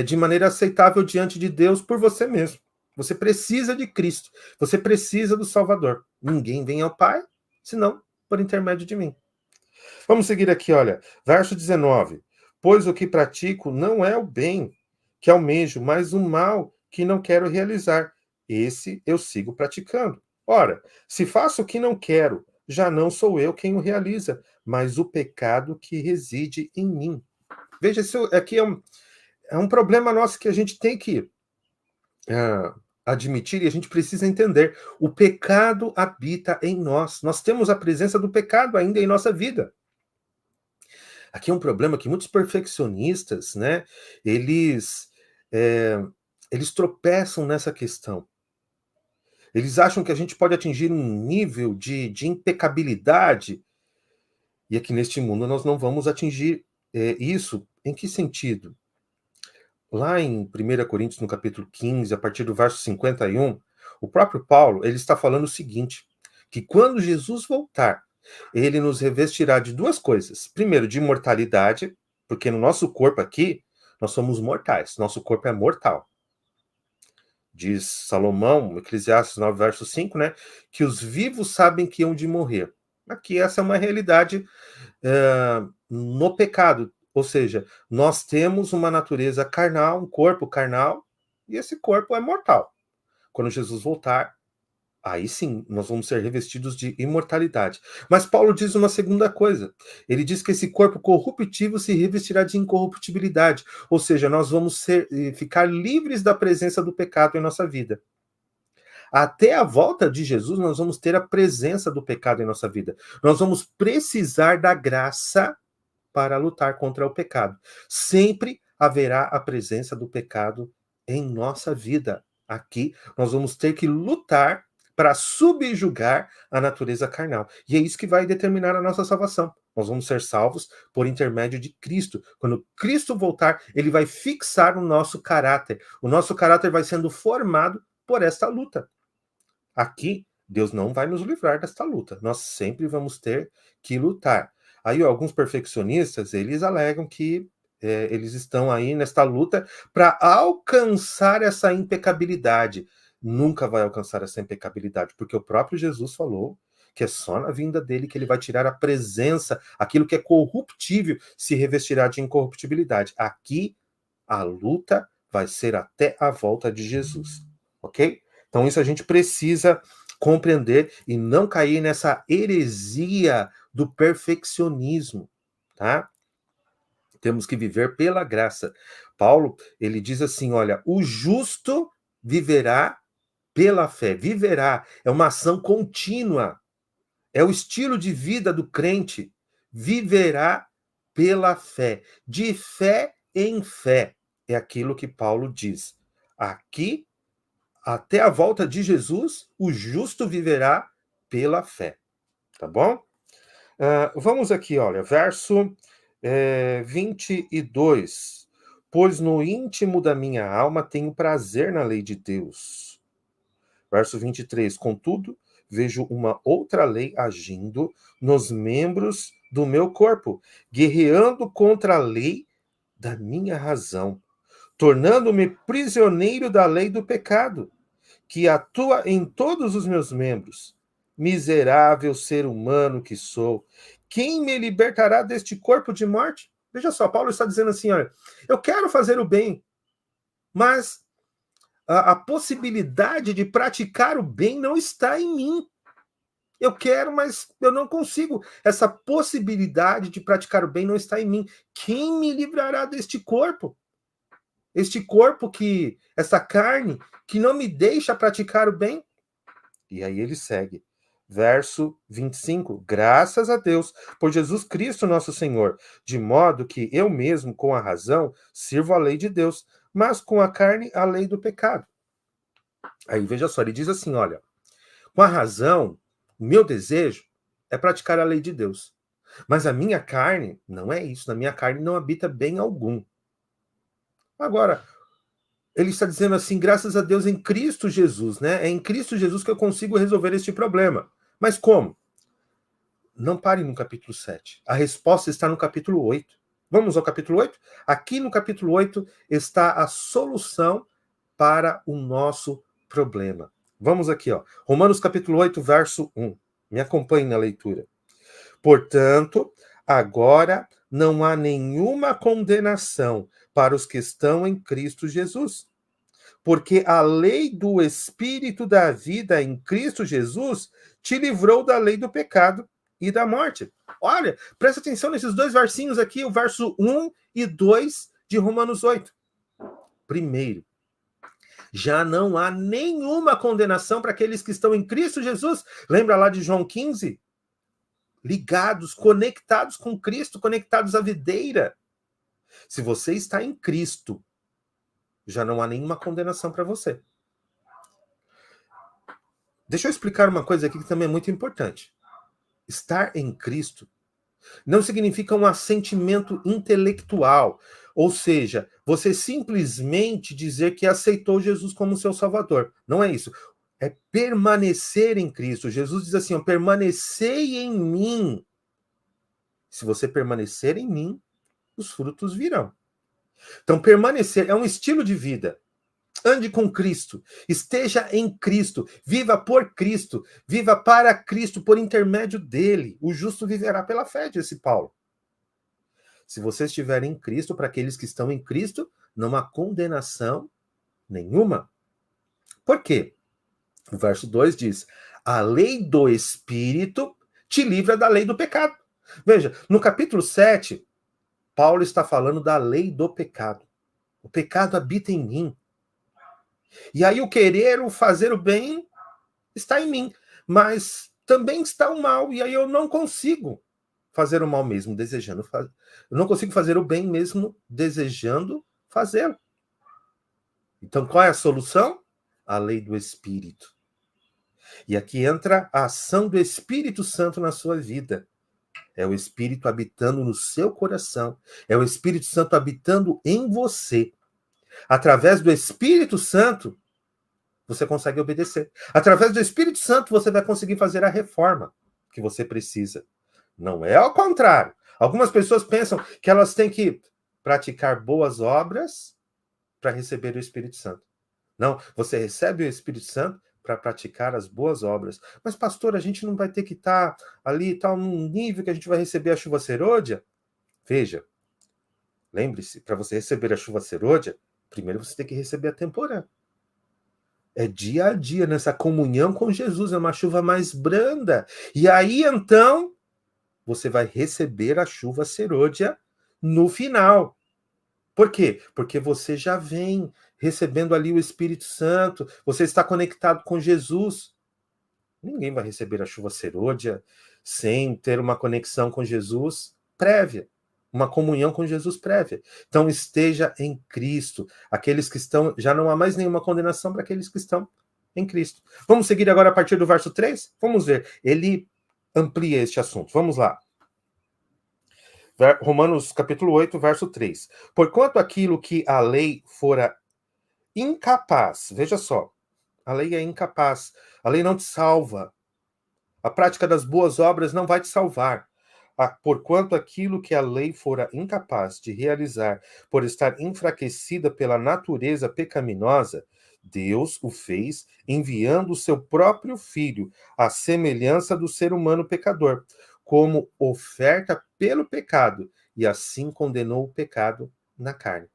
S1: de maneira aceitável diante de Deus por você mesmo. Você precisa de Cristo. Você precisa do Salvador. Ninguém vem ao Pai, senão por intermédio de mim. Vamos seguir aqui, olha. Verso 19. Pois o que pratico não é o bem que almejo, mas o mal que não quero realizar. Esse eu sigo praticando. Ora, se faço o que não quero, já não sou eu quem o realiza, mas o pecado que reside em mim. Veja, isso aqui é um problema nosso que a gente tem que admitir e a gente precisa entender. O pecado habita em nós. Nós temos a presença do pecado ainda em nossa vida. Aqui é um problema que muitos perfeccionistas, né, eles, eles tropeçam nessa questão. Eles acham que a gente pode atingir um nível de impecabilidade, e aqui neste mundo nós não vamos atingir isso. Em que sentido? Lá em 1 Coríntios, no capítulo 15, a partir do verso 51, o próprio Paulo, ele está falando o seguinte, que quando Jesus voltar, ele nos revestirá de duas coisas. Primeiro, de imortalidade, porque no nosso corpo aqui, nós somos mortais, nosso corpo é mortal. Diz Salomão, Eclesiastes 9, verso 5, né, que os vivos sabem que hão de morrer. Aqui essa é uma realidade no pecado. Ou seja, nós temos uma natureza carnal, um corpo carnal, e esse corpo é mortal. Quando Jesus voltar, aí sim, nós vamos ser revestidos de imortalidade. Mas Paulo diz uma segunda coisa. Ele diz que esse corpo corruptível se revestirá de incorruptibilidade. Ou seja, nós vamos ficar livres da presença do pecado em nossa vida. Até a volta de Jesus, nós vamos ter a presença do pecado em nossa vida. Nós vamos precisar da graça para lutar contra o pecado. Sempre haverá a presença do pecado em nossa vida. Aqui nós vamos ter que lutar para subjugar a natureza carnal. E é isso que vai determinar a nossa salvação. Nós vamos ser salvos por intermédio de Cristo. Quando Cristo voltar, ele vai fixar o nosso caráter. O nosso caráter vai sendo formado por esta luta. Aqui, Deus não vai nos livrar desta luta. Nós sempre vamos ter que lutar. Aí, alguns perfeccionistas, eles alegam que eles estão aí nesta luta para alcançar essa impecabilidade. Nunca vai alcançar essa impecabilidade, porque o próprio Jesus falou que é só na vinda dele que ele vai tirar a presença, aquilo que é corruptível se revestirá de incorruptibilidade. Aqui, a luta vai ser até a volta de Jesus, ok? Então isso a gente precisa compreender e não cair nessa heresia do perfeccionismo, tá? Temos que viver pela graça. Paulo, ele diz assim, olha, o justo viverá pela fé. Viverá é uma ação contínua. É o estilo de vida do crente. Viverá pela fé. De fé em fé. É aquilo que Paulo diz. Aqui, até a volta de Jesus, o justo viverá pela fé. Tá bom? Vamos aqui, olha, verso 22. Pois no íntimo da minha alma tenho prazer na lei de Deus. Verso 23. Contudo, vejo uma outra lei agindo nos membros do meu corpo, guerreando contra a lei da minha razão, tornando-me prisioneiro da lei do pecado, que atua em todos os meus membros. Miserável ser humano que sou, quem me libertará deste corpo de morte? Veja só, Paulo está dizendo assim, olha, eu quero fazer o bem, mas a possibilidade de praticar o bem não está em mim. Eu quero, mas eu não consigo. Essa possibilidade de praticar o bem não está em mim. Quem me livrará deste corpo? Este corpo essa carne que não me deixa praticar o bem? E aí ele segue. Verso 25. Graças a Deus por Jesus Cristo nosso Senhor, de modo que eu mesmo, com a razão, sirvo a lei de Deus, mas com a carne, a lei do pecado. Aí veja só, ele diz assim, olha, com a razão, o meu desejo é praticar a lei de Deus, mas a minha carne não é isso, na minha carne não habita bem algum. Agora, ele está dizendo assim, graças a Deus em Cristo Jesus, né? É em Cristo Jesus que eu consigo resolver este problema. Mas como? Não pare no capítulo 7. A resposta está no capítulo 8. Vamos ao capítulo 8? Aqui no capítulo 8 está a solução para o nosso problema. Vamos aqui, ó. Romanos capítulo 8, verso 1. Me acompanhe na leitura. Portanto, agora não há nenhuma condenação para os que estão em Cristo Jesus. Porque a lei do Espírito da vida em Cristo Jesus te livrou da lei do pecado e da morte. Olha, presta atenção nesses dois versinhos aqui, o verso 1 e 2 de Romanos 8. Primeiro, já não há nenhuma condenação para aqueles que estão em Cristo Jesus. Lembra lá de João 15? Ligados, conectados com Cristo, conectados à videira. Se você está em Cristo, já não há nenhuma condenação para você. Deixa eu explicar uma coisa aqui que também é muito importante. Estar em Cristo não significa um assentimento intelectual, ou seja, você simplesmente dizer que aceitou Jesus como seu Salvador. Não é isso. É permanecer em Cristo. Jesus diz assim, ó, permanecei em mim. Se você permanecer em mim, os frutos virão. Então, permanecer é um estilo de vida. Ande com Cristo, esteja em Cristo, viva por Cristo, viva para Cristo, por intermédio dele. O justo viverá pela fé, disse Paulo. Se você estiver em Cristo, para aqueles que estão em Cristo, não há condenação nenhuma. Por quê? O verso 2 diz, a lei do Espírito te livra da lei do pecado. Veja, no capítulo 7, Paulo está falando da lei do pecado. O pecado habita em mim. E aí o querer, o fazer o bem está em mim, mas também está o mal, e aí eu não consigo fazer o mal mesmo desejando fazer. Eu não consigo fazer o bem mesmo desejando fazê-lo. Então qual é a solução? A lei do Espírito. E aqui entra a ação do Espírito Santo na sua vida. É o Espírito habitando no seu coração. É o Espírito Santo habitando em você. Através do Espírito Santo, você consegue obedecer. Através do Espírito Santo, você vai conseguir fazer a reforma que você precisa. Não é ao contrário. Algumas pessoas pensam que elas têm que praticar boas obras para receber o Espírito Santo. Não, você recebe o Espírito Santo para praticar as boas obras. Mas, pastor, a gente não vai ter que estar ali, num nível que a gente vai receber a chuva serôdia? Veja, lembre-se, para você receber a chuva serôdia, primeiro você tem que receber a temporã. É dia a dia, nessa comunhão com Jesus, é uma chuva mais branda. E aí, então, você vai receber a chuva serôdia no final. Por quê? Porque você já vem recebendo ali o Espírito Santo, você está conectado com Jesus. Ninguém vai receber a chuva serôdia sem ter uma conexão com Jesus prévia, uma comunhão com Jesus prévia. Então esteja em Cristo. Aqueles que estão, já não há mais nenhuma condenação para aqueles que estão em Cristo. Vamos seguir agora a partir do verso 3? Vamos ver. Ele amplia este assunto. Vamos lá. Romanos capítulo 8, verso 3. Porquanto aquilo que a lei fora incapaz, veja só, a lei é incapaz, a lei não te salva, a prática das boas obras não vai te salvar. Porquanto aquilo que a lei fora incapaz de realizar por estar enfraquecida pela natureza pecaminosa, Deus o fez enviando o seu próprio Filho, à semelhança do ser humano pecador, como oferta pelo pecado, e assim condenou o pecado na carne.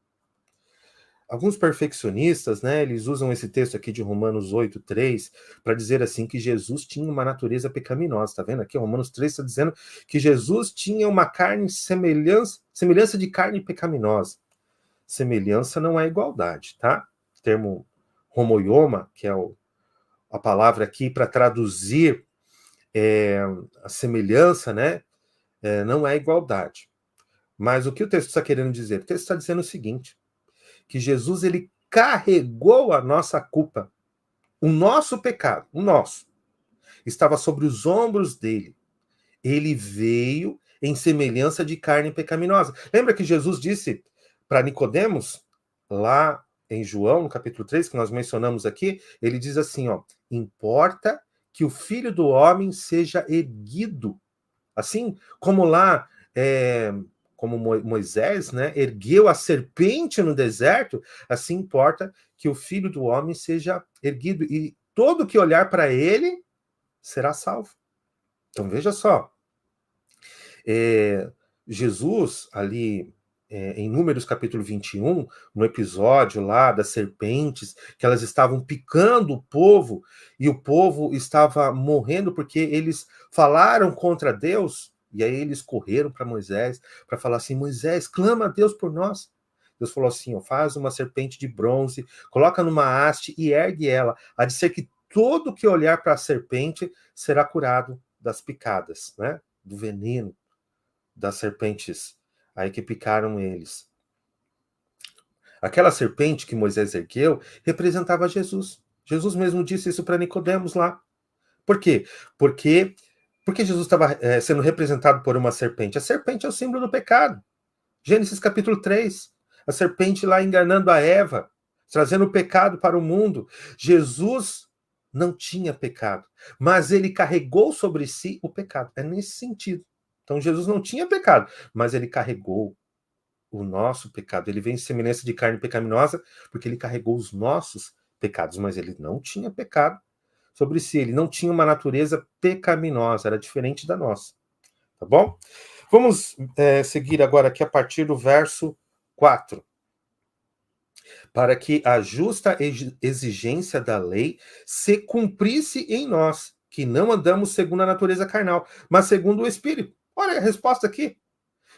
S1: Alguns perfeccionistas, né, eles usam esse texto aqui de Romanos 8:3 para dizer assim que Jesus tinha uma natureza pecaminosa. Tá vendo aqui? Romanos 3 está dizendo que Jesus tinha uma carne semelhança de carne pecaminosa. Semelhança não é igualdade, tá? O termo homoioma, que é a palavra aqui para traduzir a semelhança, né, não é igualdade. Mas o que o texto está querendo dizer? O texto está dizendo o seguinte, que Jesus ele carregou a nossa culpa, o nosso pecado, o nosso, estava sobre os ombros dele. Ele veio em semelhança de carne pecaminosa. Lembra que Jesus disse para Nicodemos, lá em João, no capítulo 3, que nós mencionamos aqui, ele diz assim, ó, importa que o Filho do Homem seja erguido. Assim como lá, como Moisés, né, ergueu a serpente no deserto, assim importa que o Filho do Homem seja erguido, e todo que olhar para ele será salvo. Então veja só, Jesus ali em Números capítulo 21, no episódio lá das serpentes, que elas estavam picando o povo, e o povo estava morrendo porque eles falaram contra Deus, e aí eles correram para Moisés, para falar assim, Moisés, clama a Deus por nós. Deus falou assim, ó, faz uma serpente de bronze, coloca numa haste e ergue ela, a de ser que todo que olhar para a serpente será curado das picadas, né? Do veneno das serpentes aí que picaram eles. Aquela serpente que Moisés ergueu representava Jesus. Jesus mesmo disse isso para Nicodemos lá. Por quê? Porque Jesus estava sendo representado por uma serpente. A serpente é o símbolo do pecado. Gênesis capítulo 3. A serpente lá enganando a Eva, trazendo o pecado para o mundo. Jesus não tinha pecado, mas ele carregou sobre si o pecado. É nesse sentido. Então Jesus não tinha pecado, mas ele carregou o nosso pecado. Ele vem em semelhança de carne pecaminosa porque ele carregou os nossos pecados, mas ele não tinha pecado sobre si, ele não tinha uma natureza pecaminosa, era diferente da nossa. Tá bom? Vamos seguir agora aqui a partir do verso 4. Para que a justa exigência da lei se cumprisse em nós, que não andamos segundo a natureza carnal, mas segundo o Espírito. Olha a resposta aqui.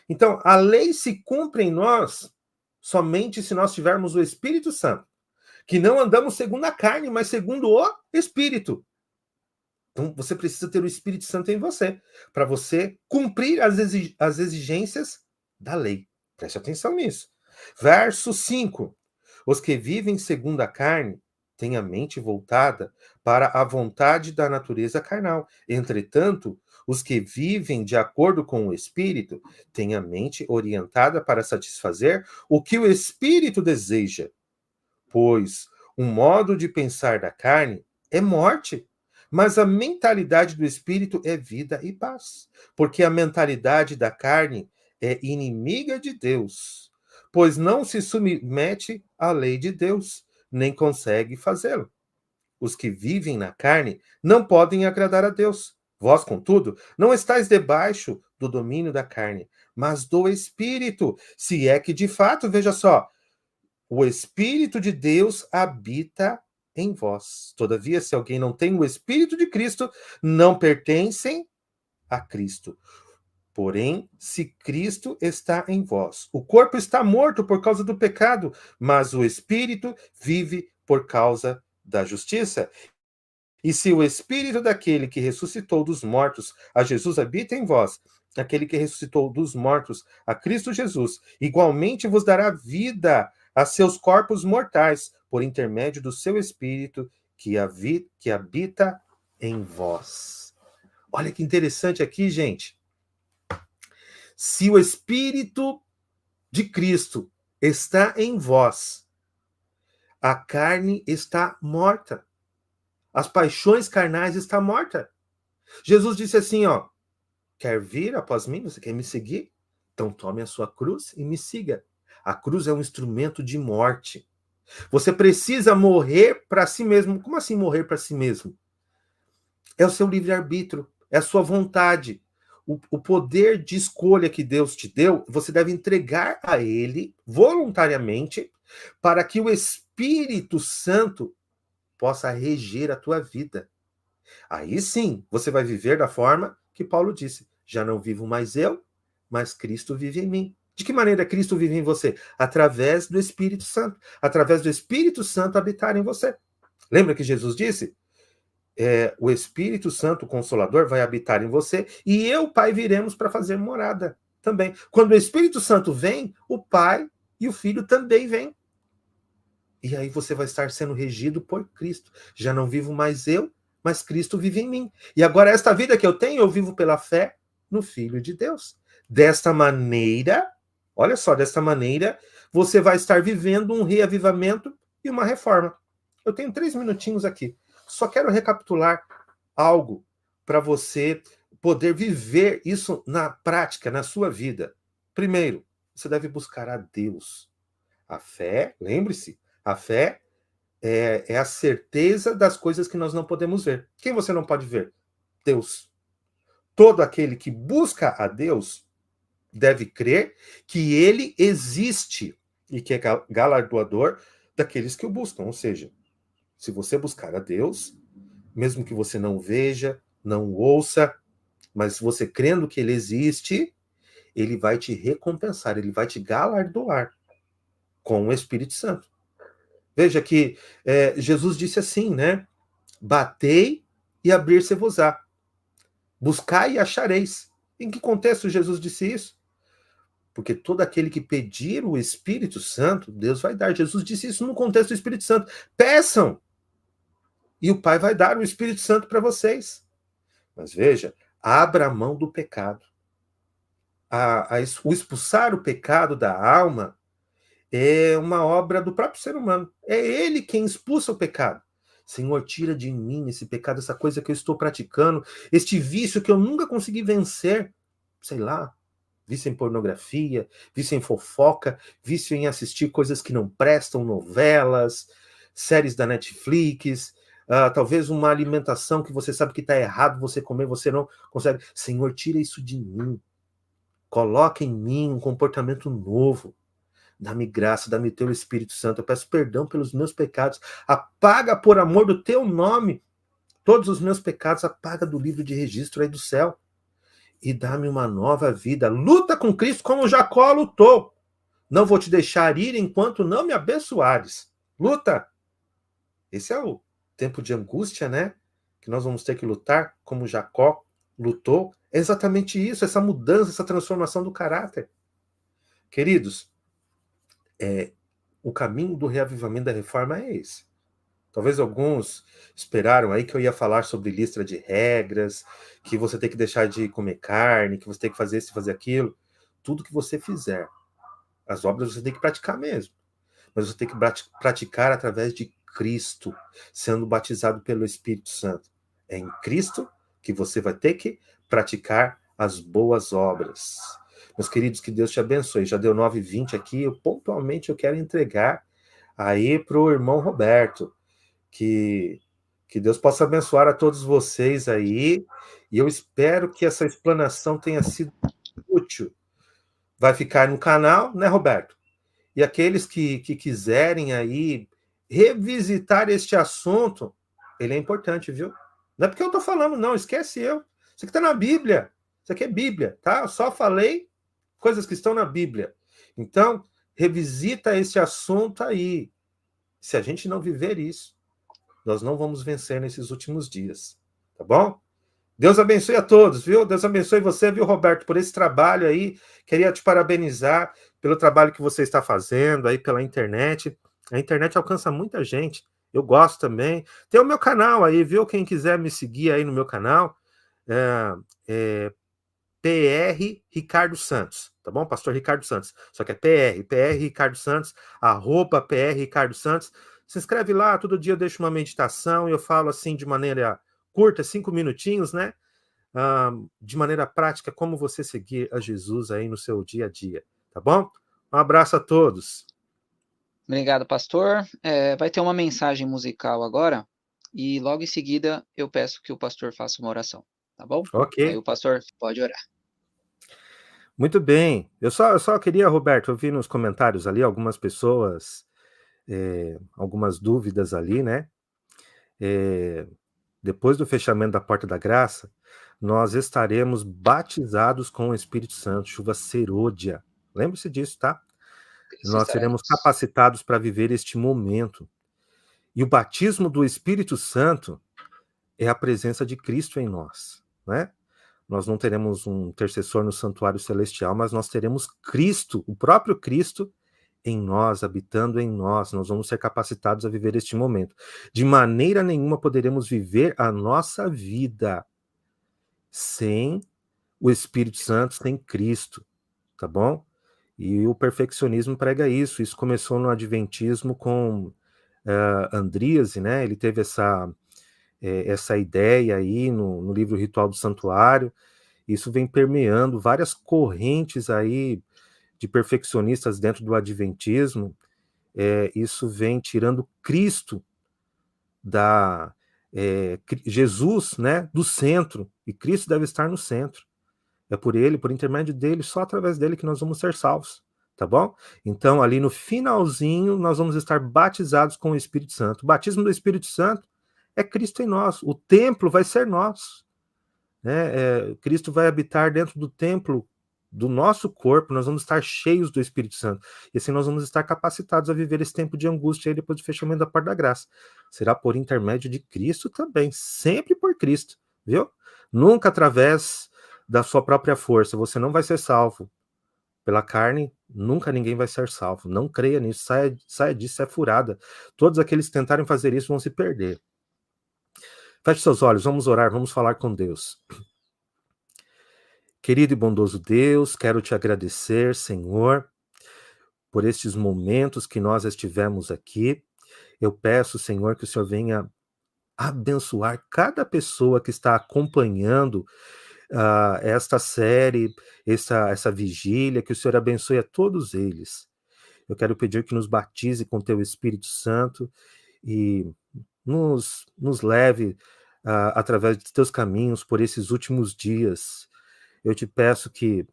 S1: Então, a lei se cumpre em nós somente se nós tivermos o Espírito Santo, que não andamos segundo a carne, mas segundo o Espírito. Então, você precisa ter o Espírito Santo em você, para você cumprir as exigências da lei. Preste atenção nisso. Verso 5. Os que vivem segundo a carne têm a mente voltada para a vontade da natureza carnal. Entretanto, os que vivem de acordo com o Espírito têm a mente orientada para satisfazer o que o Espírito deseja. Pois um modo de pensar da carne é morte, mas a mentalidade do Espírito é vida e paz. Porque a mentalidade da carne é inimiga de Deus, pois não se submete à lei de Deus, nem consegue fazê-lo. Os que vivem na carne não podem agradar a Deus. Vós, contudo, não estáis debaixo do domínio da carne, mas do Espírito, se é que de fato, veja só, o Espírito de Deus habita em vós. Todavia, se alguém não tem o Espírito de Cristo, não pertencem a Cristo. Porém, se Cristo está em vós, o corpo está morto por causa do pecado, mas o espírito vive por causa da justiça. E se o espírito daquele que ressuscitou dos mortos a Jesus habita em vós, aquele que ressuscitou dos mortos a Cristo Jesus, igualmente vos dará vida a seus corpos mortais, por intermédio do seu espírito que habita em vós. Olha que interessante aqui, gente. Se o Espírito de Cristo está em vós, a carne está morta. As paixões carnais estão mortas. Jesus disse assim, ó, quer vir após mim? Você quer me seguir? Então tome a sua cruz e me siga. A cruz é um instrumento de morte. Você precisa morrer para si mesmo. Como assim morrer para si mesmo? É o seu livre-arbítrio, é a sua vontade. O poder de escolha que Deus te deu, você deve entregar a Ele voluntariamente para que o Espírito Santo possa reger a tua vida. Aí sim, você vai viver da forma que Paulo disse: já não vivo mais eu, mas Cristo vive em mim. De que maneira Cristo vive em você? Através do Espírito Santo. Através do Espírito Santo habitar em você. Lembra que Jesus disse? O Espírito Santo, o Consolador, vai habitar em você e eu, Pai, viremos para fazer morada também. Quando o Espírito Santo vem, o Pai e o Filho também vêm. E aí você vai estar sendo regido por Cristo. Já não vivo mais eu, mas Cristo vive em mim. E agora esta vida que eu tenho, eu vivo pela fé no Filho de Deus. Desta maneira, olha só, desta maneira, você vai estar vivendo um reavivamento e uma reforma. Eu tenho 3 minutinhos aqui. Só quero recapitular algo para você poder viver isso na prática, na sua vida. Primeiro, você deve buscar a Deus. A fé, lembre-se, a fé é a certeza das coisas que nós não podemos ver. Quem você não pode ver? Deus. Todo aquele que busca a Deus deve crer que ele existe e que é galardoador daqueles que o buscam. Ou seja, se você buscar a Deus, mesmo que você não veja, não ouça, mas você crendo que ele existe, ele vai te recompensar, ele vai te galardoar com o Espírito Santo. Veja que Jesus disse assim, né? Batei e abrir-se-vos-á. Buscai e achareis. Em que contexto Jesus disse isso? Porque todo aquele que pedir o Espírito Santo, Deus vai dar. Jesus disse isso no contexto do Espírito Santo. Peçam! E o Pai vai dar o Espírito Santo para vocês. Mas veja, abra a mão do pecado. O expulsar o pecado da alma é uma obra do próprio ser humano. É ele quem expulsa o pecado. Senhor, tira de mim esse pecado, essa coisa que eu estou praticando, este vício que eu nunca consegui vencer. Sei lá, vício em pornografia, vício em fofoca, vício em assistir coisas que não prestam, novelas, séries da Netflix, talvez uma alimentação que você sabe que está errado você comer, você não consegue. Senhor, tira isso de mim. Coloca em mim um comportamento novo. Dá-me graça, dá-me teu Espírito Santo. Eu peço perdão pelos meus pecados. Apaga por amor do teu nome todos os meus pecados. Apaga do livro de registro aí do céu. E dá-me uma nova vida. Luta com Cristo como Jacó lutou. Não vou te deixar ir enquanto não me abençoares. Luta. Esse é o tempo de angústia, né? Que nós vamos ter que lutar como Jacó lutou. É exatamente isso, essa mudança, essa transformação do caráter. Queridos, o caminho do reavivamento da reforma é esse. Talvez alguns esperaram aí que eu ia falar sobre lista de regras, que você tem que deixar de comer carne, que você tem que fazer isso e fazer aquilo. Tudo que você fizer, as obras você tem que praticar mesmo. Mas você tem que praticar através de Cristo, sendo batizado pelo Espírito Santo. É em Cristo que você vai ter que praticar as boas obras. Meus queridos, que Deus te abençoe. Já deu 9h20 aqui, pontualmente eu quero entregar aí para o irmão Roberto. Que Deus possa abençoar a todos vocês aí, e eu espero que essa explanação tenha sido útil. Vai ficar no canal, né, Roberto? E aqueles que quiserem aí revisitar este assunto, ele é importante, viu? Não é porque eu estou falando, não, esquece eu. Isso aqui está na Bíblia. Isso aqui é Bíblia, tá? Eu só falei coisas que estão na Bíblia. Então, revisita esse assunto aí. Se a gente não viver isso, nós não vamos vencer nesses últimos dias, tá bom? Deus abençoe a todos, viu? Deus abençoe você, viu, Roberto, por esse trabalho aí. Queria te parabenizar pelo trabalho que você está fazendo aí pela internet. A internet alcança muita gente. Eu gosto também. Tem o meu canal aí, viu? Quem quiser me seguir aí no meu canal, é, é PR Ricardo Santos, tá bom? Pastor Ricardo Santos. Só que é PR Ricardo Santos, @ PR Ricardo Santos. Se inscreve lá, todo dia eu deixo uma meditação e eu falo assim de maneira curta, 5 minutinhos, né? De maneira prática, como você seguir a Jesus aí no seu dia a dia, tá bom? Um abraço a todos.
S2: Obrigado, pastor. Vai ter uma mensagem musical agora, e logo em seguida eu peço que o pastor faça uma oração, tá bom?
S1: Ok,
S2: Aí o pastor pode orar.
S1: muito bem. Eu só queria, Roberto, eu vi nos comentários ali algumas pessoas, algumas dúvidas ali, né? É, depois do fechamento da Porta da Graça, nós estaremos batizados com o Espírito Santo, chuva serôdia. Lembre-se disso, tá?
S2: Isso
S1: Nós seremos
S2: estaremos.
S1: capacitados para viver este momento. E o batismo do Espírito Santo é a presença de Cristo em nós, né? Nós não teremos um intercessor no santuário celestial, mas nós teremos Cristo, o próprio Cristo, em nós, habitando em nós. Nós vamos ser capacitados a viver este momento. De maneira nenhuma poderemos viver a nossa vida sem o Espírito Santo, sem Cristo, tá bom? E o perfeccionismo prega isso. Isso começou no Adventismo com Andríase, né? Ele teve essa ideia aí no livro Ritual do Santuário. Isso vem permeando várias correntes aí de perfeccionistas dentro do Adventismo. Isso vem tirando Cristo da Jesus, né, do centro, e Cristo deve estar no centro. É por ele, por intermédio dele, só através dele que nós vamos ser salvos, tá bom? Então, ali no finalzinho, nós vamos estar batizados com o Espírito Santo. O batismo do Espírito Santo é Cristo em nós. O templo vai ser nosso, né? Cristo vai habitar dentro do templo do nosso corpo, nós vamos estar cheios do Espírito Santo. E assim nós vamos estar capacitados a viver esse tempo de angústia aí depois do fechamento da porta da graça. Será por intermédio de Cristo também, sempre por Cristo, viu? Nunca através da sua própria força. Você não vai ser salvo pela carne, nunca ninguém vai ser salvo. Não creia nisso, saia disso, é furada. Todos aqueles que tentarem fazer isso vão se perder. Feche seus olhos, vamos orar, vamos falar com Deus. Querido e bondoso Deus, quero te agradecer, Senhor, por estes momentos que nós estivemos aqui. Eu peço, Senhor, que o Senhor venha abençoar cada pessoa que está acompanhando esta série, essa vigília, que o Senhor abençoe a todos eles. Eu quero pedir que nos batize com teu Espírito Santo e nos leve através de teus caminhos por esses últimos dias. Eu te peço que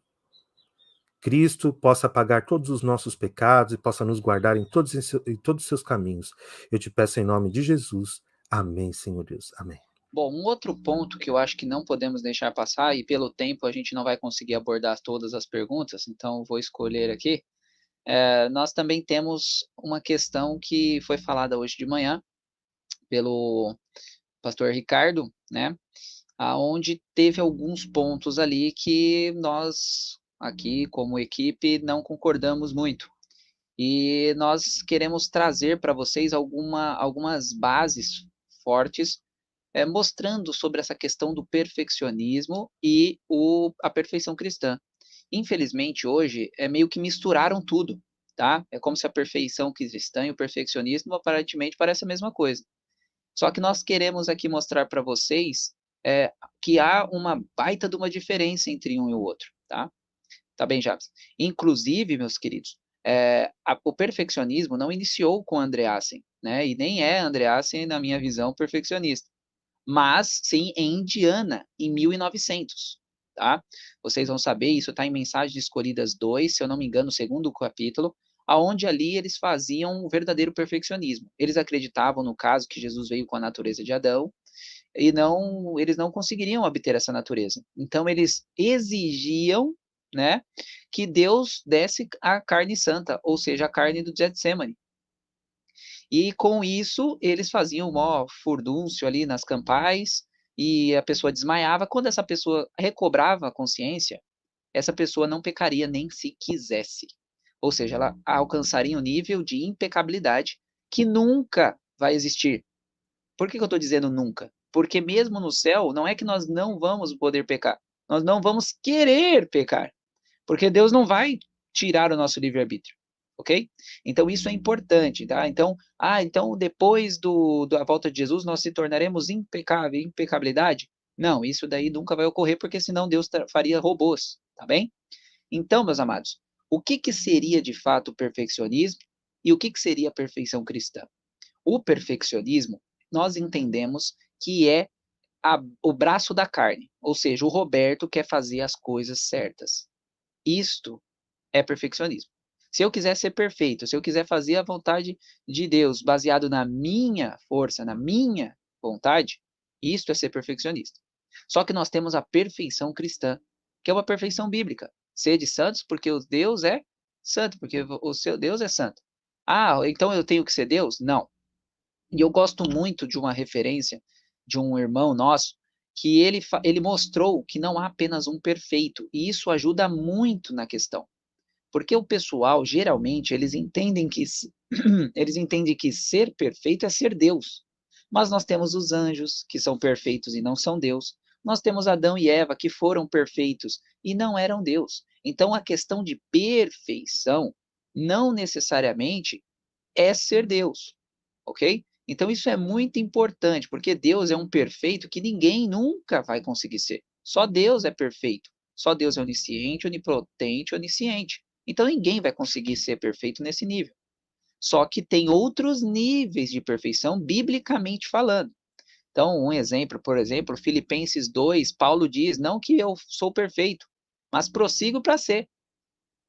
S1: Cristo possa pagar todos os nossos pecados e possa nos guardar em todos os seus caminhos. Eu te peço em nome de Jesus. Amém, Senhor Deus. Amém.
S2: Bom, um outro ponto que eu acho que não podemos deixar passar, e pelo tempo a gente não vai conseguir abordar todas as perguntas, então vou escolher aqui. Nós também temos uma questão que foi falada hoje de manhã pelo pastor Ricardo, né? Aonde teve alguns pontos ali que nós aqui como equipe não concordamos muito. E nós queremos trazer para vocês algumas bases fortes, mostrando sobre essa questão do perfeccionismo e a perfeição cristã. Infelizmente, hoje, meio que misturaram tudo, tá? É como se a perfeição cristã e o perfeccionismo aparentemente parecem a mesma coisa. Só que nós queremos aqui mostrar para vocês que há uma baita de uma diferença entre um e o outro, tá? Tá bem, Jabs? Inclusive, meus queridos, o perfeccionismo não iniciou com Andreasen, né? E nem é Andreasen, na minha visão, perfeccionista. Mas sim em Indiana, em 1900, tá? Vocês vão saber, isso está em Mensagens Escolhidas 2, se eu não me engano, o segundo capítulo, aonde ali eles faziam um verdadeiro perfeccionismo. Eles acreditavam, no caso, que Jesus veio com a natureza de Adão, e eles não conseguiriam obter essa natureza. Então eles exigiam, né, que Deus desse a carne santa, ou seja, a carne do Getsemane. E com isso eles faziam um maior furdúncio ali nas campais e a pessoa desmaiava. Quando essa pessoa recobrava a consciência, essa pessoa não pecaria nem se quisesse. Ou seja, ela alcançaria um nível de impecabilidade que nunca vai existir. Por que eu estou dizendo nunca? Porque mesmo no céu, não é que nós não vamos poder pecar, nós não vamos querer pecar, porque Deus não vai tirar o nosso livre-arbítrio, ok? Então isso é importante, tá? Então depois da volta de Jesus nós se tornaremos impecáveis, impecabilidade? Não, isso daí nunca vai ocorrer, porque senão Deus faria robôs, tá bem? Então, meus amados, o que que seria de fato o perfeccionismo e o que que seria a perfeição cristã? O perfeccionismo, nós entendemos que é o braço da carne, ou seja, o Roberto quer fazer as coisas certas. Isto é perfeccionismo. Se eu quiser ser perfeito, se eu quiser fazer a vontade de Deus baseado na minha força, na minha vontade, isto é ser perfeccionista. Só que nós temos a perfeição cristã, que é uma perfeição bíblica. Sede santos, porque o Deus é santo, porque o seu Deus é santo. Ah, então eu tenho que ser Deus? Não. E eu gosto muito de uma referência de um irmão nosso, que ele mostrou que não há apenas um perfeito, e isso ajuda muito na questão. Porque o pessoal, geralmente, eles entendem que ser perfeito é ser Deus. Mas nós temos os anjos, que são perfeitos e não são Deus. Nós temos Adão e Eva, que foram perfeitos e não eram Deus. Então, a questão de perfeição não necessariamente é ser Deus, ok? Então, isso é muito importante, porque Deus é um perfeito que ninguém nunca vai conseguir ser. Só Deus é perfeito. Só Deus é onisciente, onipotente, onisciente. Então, ninguém vai conseguir ser perfeito nesse nível. Só que tem outros níveis de perfeição, biblicamente falando. Então, um exemplo, por exemplo, Filipenses 2, Paulo diz: não que eu sou perfeito, mas prossigo para ser.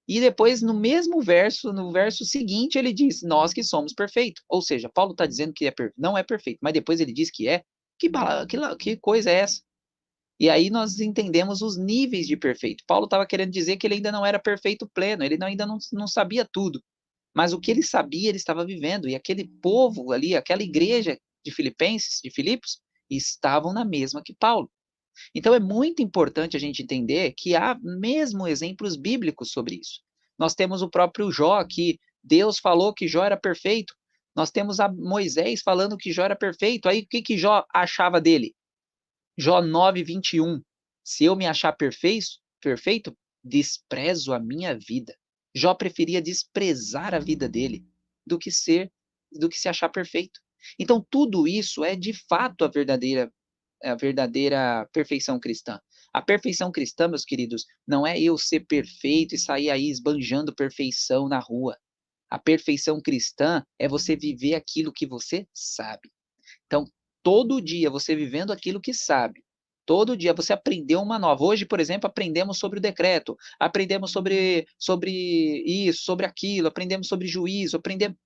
S2: E depois, no mesmo verso, no verso seguinte, ele diz: nós que somos perfeitos. Ou seja, Paulo está dizendo que não é perfeito, mas depois ele diz que é. Que coisa é essa? E aí nós entendemos os níveis de perfeito. Paulo estava querendo dizer que ele ainda não era perfeito pleno, ele ainda não sabia tudo. Mas o que ele sabia, ele estava vivendo. E aquele povo ali, aquela igreja de Filipenses, de Filipos, estavam na mesma que Paulo. Então é muito importante a gente entender que há mesmo exemplos bíblicos sobre isso. Nós temos o próprio Jó, que Deus falou que Jó era perfeito. Nós temos a Moisés falando que Jó era perfeito. Aí o que que Jó achava dele? Jó 9:21. Se eu me achar perfeito, desprezo a minha vida. Jó preferia desprezar a vida dele do que se achar perfeito. Então tudo isso é de fato a verdadeira perfeição cristã. A perfeição cristã, meus queridos, não é eu ser perfeito e sair aí esbanjando perfeição na rua. A perfeição cristã é você viver aquilo que você sabe. Então, todo dia você vivendo aquilo que sabe, todo dia você aprendeu uma nova. Hoje, por exemplo, aprendemos sobre o decreto, aprendemos sobre isso, sobre aquilo, aprendemos sobre juízo, aprendemos.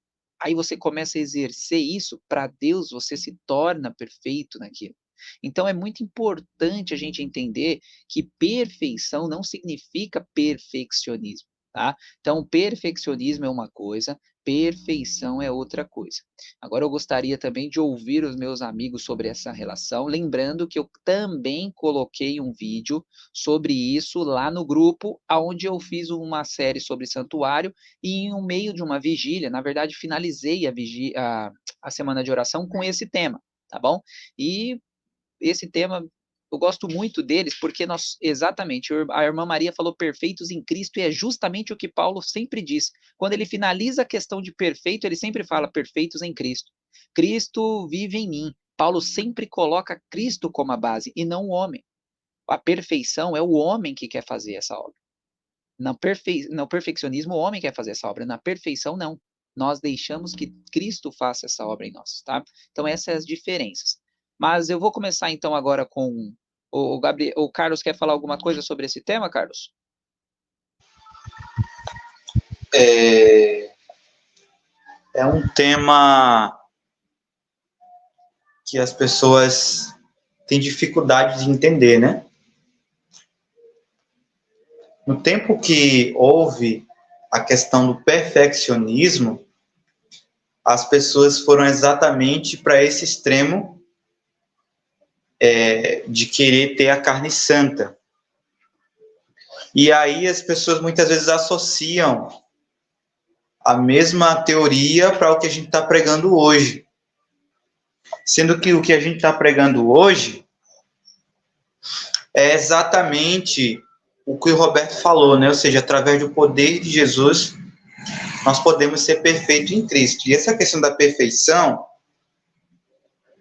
S2: Aí você começa a exercer isso, para Deus você se torna perfeito naquilo. Então é muito importante a gente entender que perfeição não significa perfeccionismo, tá? Então perfeccionismo é uma coisa, perfeição é outra coisa. Agora eu gostaria também de ouvir os meus amigos sobre essa relação, lembrando que eu também coloquei um vídeo sobre isso lá no grupo, aonde eu fiz uma série sobre santuário e em um meio de uma vigília, na verdade finalizei a semana de oração com esse tema, tá bom? E esse tema eu gosto muito deles porque nós exatamente a irmã Maria falou perfeitos em Cristo e é justamente o que Paulo sempre diz. Quando ele finaliza a questão de perfeito, ele sempre fala perfeitos em Cristo. Cristo vive em mim. Paulo sempre coloca Cristo como a base e não o homem. A perfeição é o homem que quer fazer essa obra. No perfeccionismo, o homem quer fazer essa obra. Na perfeição, não. Nós deixamos que Cristo faça essa obra em nós, tá? Então, essas são as diferenças. Mas eu vou começar, então, agora com o Gabriel. O Carlos quer falar alguma coisa sobre esse tema, Carlos?
S3: É um tema que as pessoas têm dificuldade de entender, né? No tempo que houve a questão do perfeccionismo, as pessoas foram exatamente para esse extremo de querer ter a carne santa. E aí as pessoas muitas vezes associam a mesma teoria para o que a gente está pregando hoje. Sendo que o que a gente está pregando hoje é exatamente o que o Roberto falou, né? Ou seja, através do poder de Jesus, nós podemos ser perfeitos em Cristo. E essa questão da perfeição,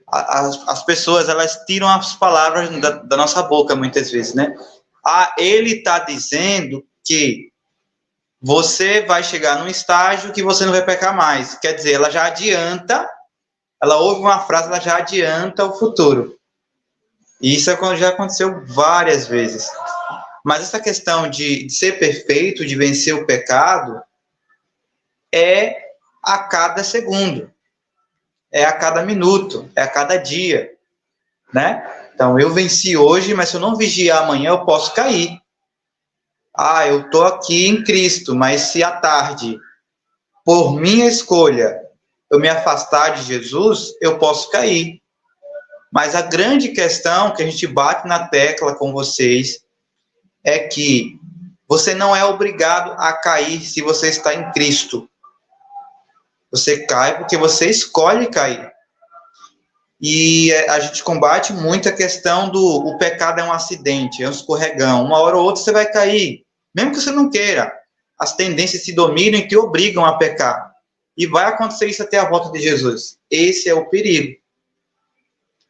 S3: as pessoas, elas tiram as palavras da nossa boca, muitas vezes, né? Ele está dizendo que você vai chegar num estágio que você não vai pecar mais. Quer dizer, ela já adianta, ela ouve uma frase, ela já adianta o futuro. E isso já aconteceu várias vezes. Mas essa questão de ser perfeito, de vencer o pecado, é a cada segundo, é a cada minuto, é a cada dia, né? Então, eu venci hoje, mas se eu não vigiar amanhã, eu posso cair. Eu estou aqui em Cristo, mas se à tarde, por minha escolha, eu me afastar de Jesus, eu posso cair. Mas a grande questão que a gente bate na tecla com vocês é que você não é obrigado a cair se você está em Cristo. Você cai porque você escolhe cair. E a gente combate muito a questão o pecado é um acidente, é um escorregão. Uma hora ou outra você vai cair, mesmo que você não queira. As tendências se dominam e te obrigam a pecar. E vai acontecer isso até a volta de Jesus. Esse é o perigo,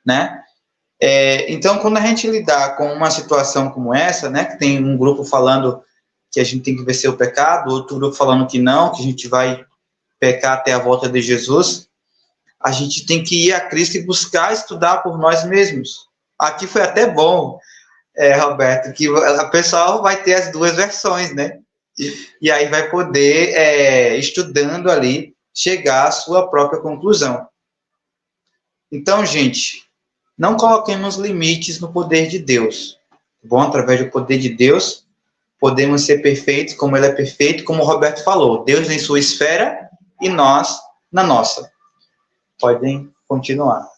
S3: né? Então, quando a gente lidar com uma situação como essa, né, que tem um grupo falando que a gente tem que vencer o pecado, outro grupo falando que não, que a gente vai pecar até a volta de Jesus, a gente tem que ir a Cristo e buscar estudar por nós mesmos. Aqui foi até bom, Roberto, que o pessoal vai ter as duas versões, né? E aí vai poder, estudando ali, chegar à sua própria conclusão. Então, gente, não coloquemos limites no poder de Deus. Bom, através do poder de Deus, podemos ser perfeitos como Ele é perfeito, como o Roberto falou. Deus em sua esfera e nós na nossa. Podem continuar.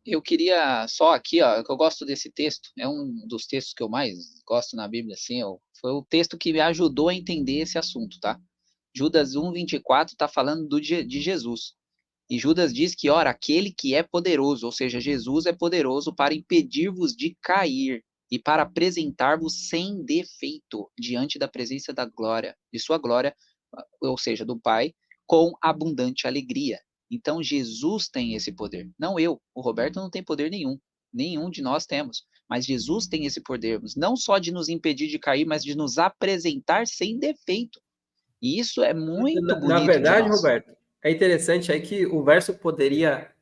S2: Eu queria só aqui, ó, que eu gosto desse texto, é um dos textos que eu mais gosto na Bíblia, assim, foi o texto que me ajudou a entender esse assunto, tá? Judas 1:24 está falando de Jesus. E Judas diz que, ora, aquele que é poderoso, ou seja, Jesus é poderoso para impedir-vos de cair e para apresentar-vos sem defeito diante da presença da glória, de sua glória, ou seja, do Pai, com abundante alegria. Então, Jesus tem esse poder, não eu. O Roberto não tem poder nenhum. Nenhum de nós temos. Mas Jesus tem esse poder, não só de nos impedir de cair, mas de nos apresentar sem defeito. E isso é muito bonito.
S4: Na verdade, Roberto, é interessante aí que o verso poderia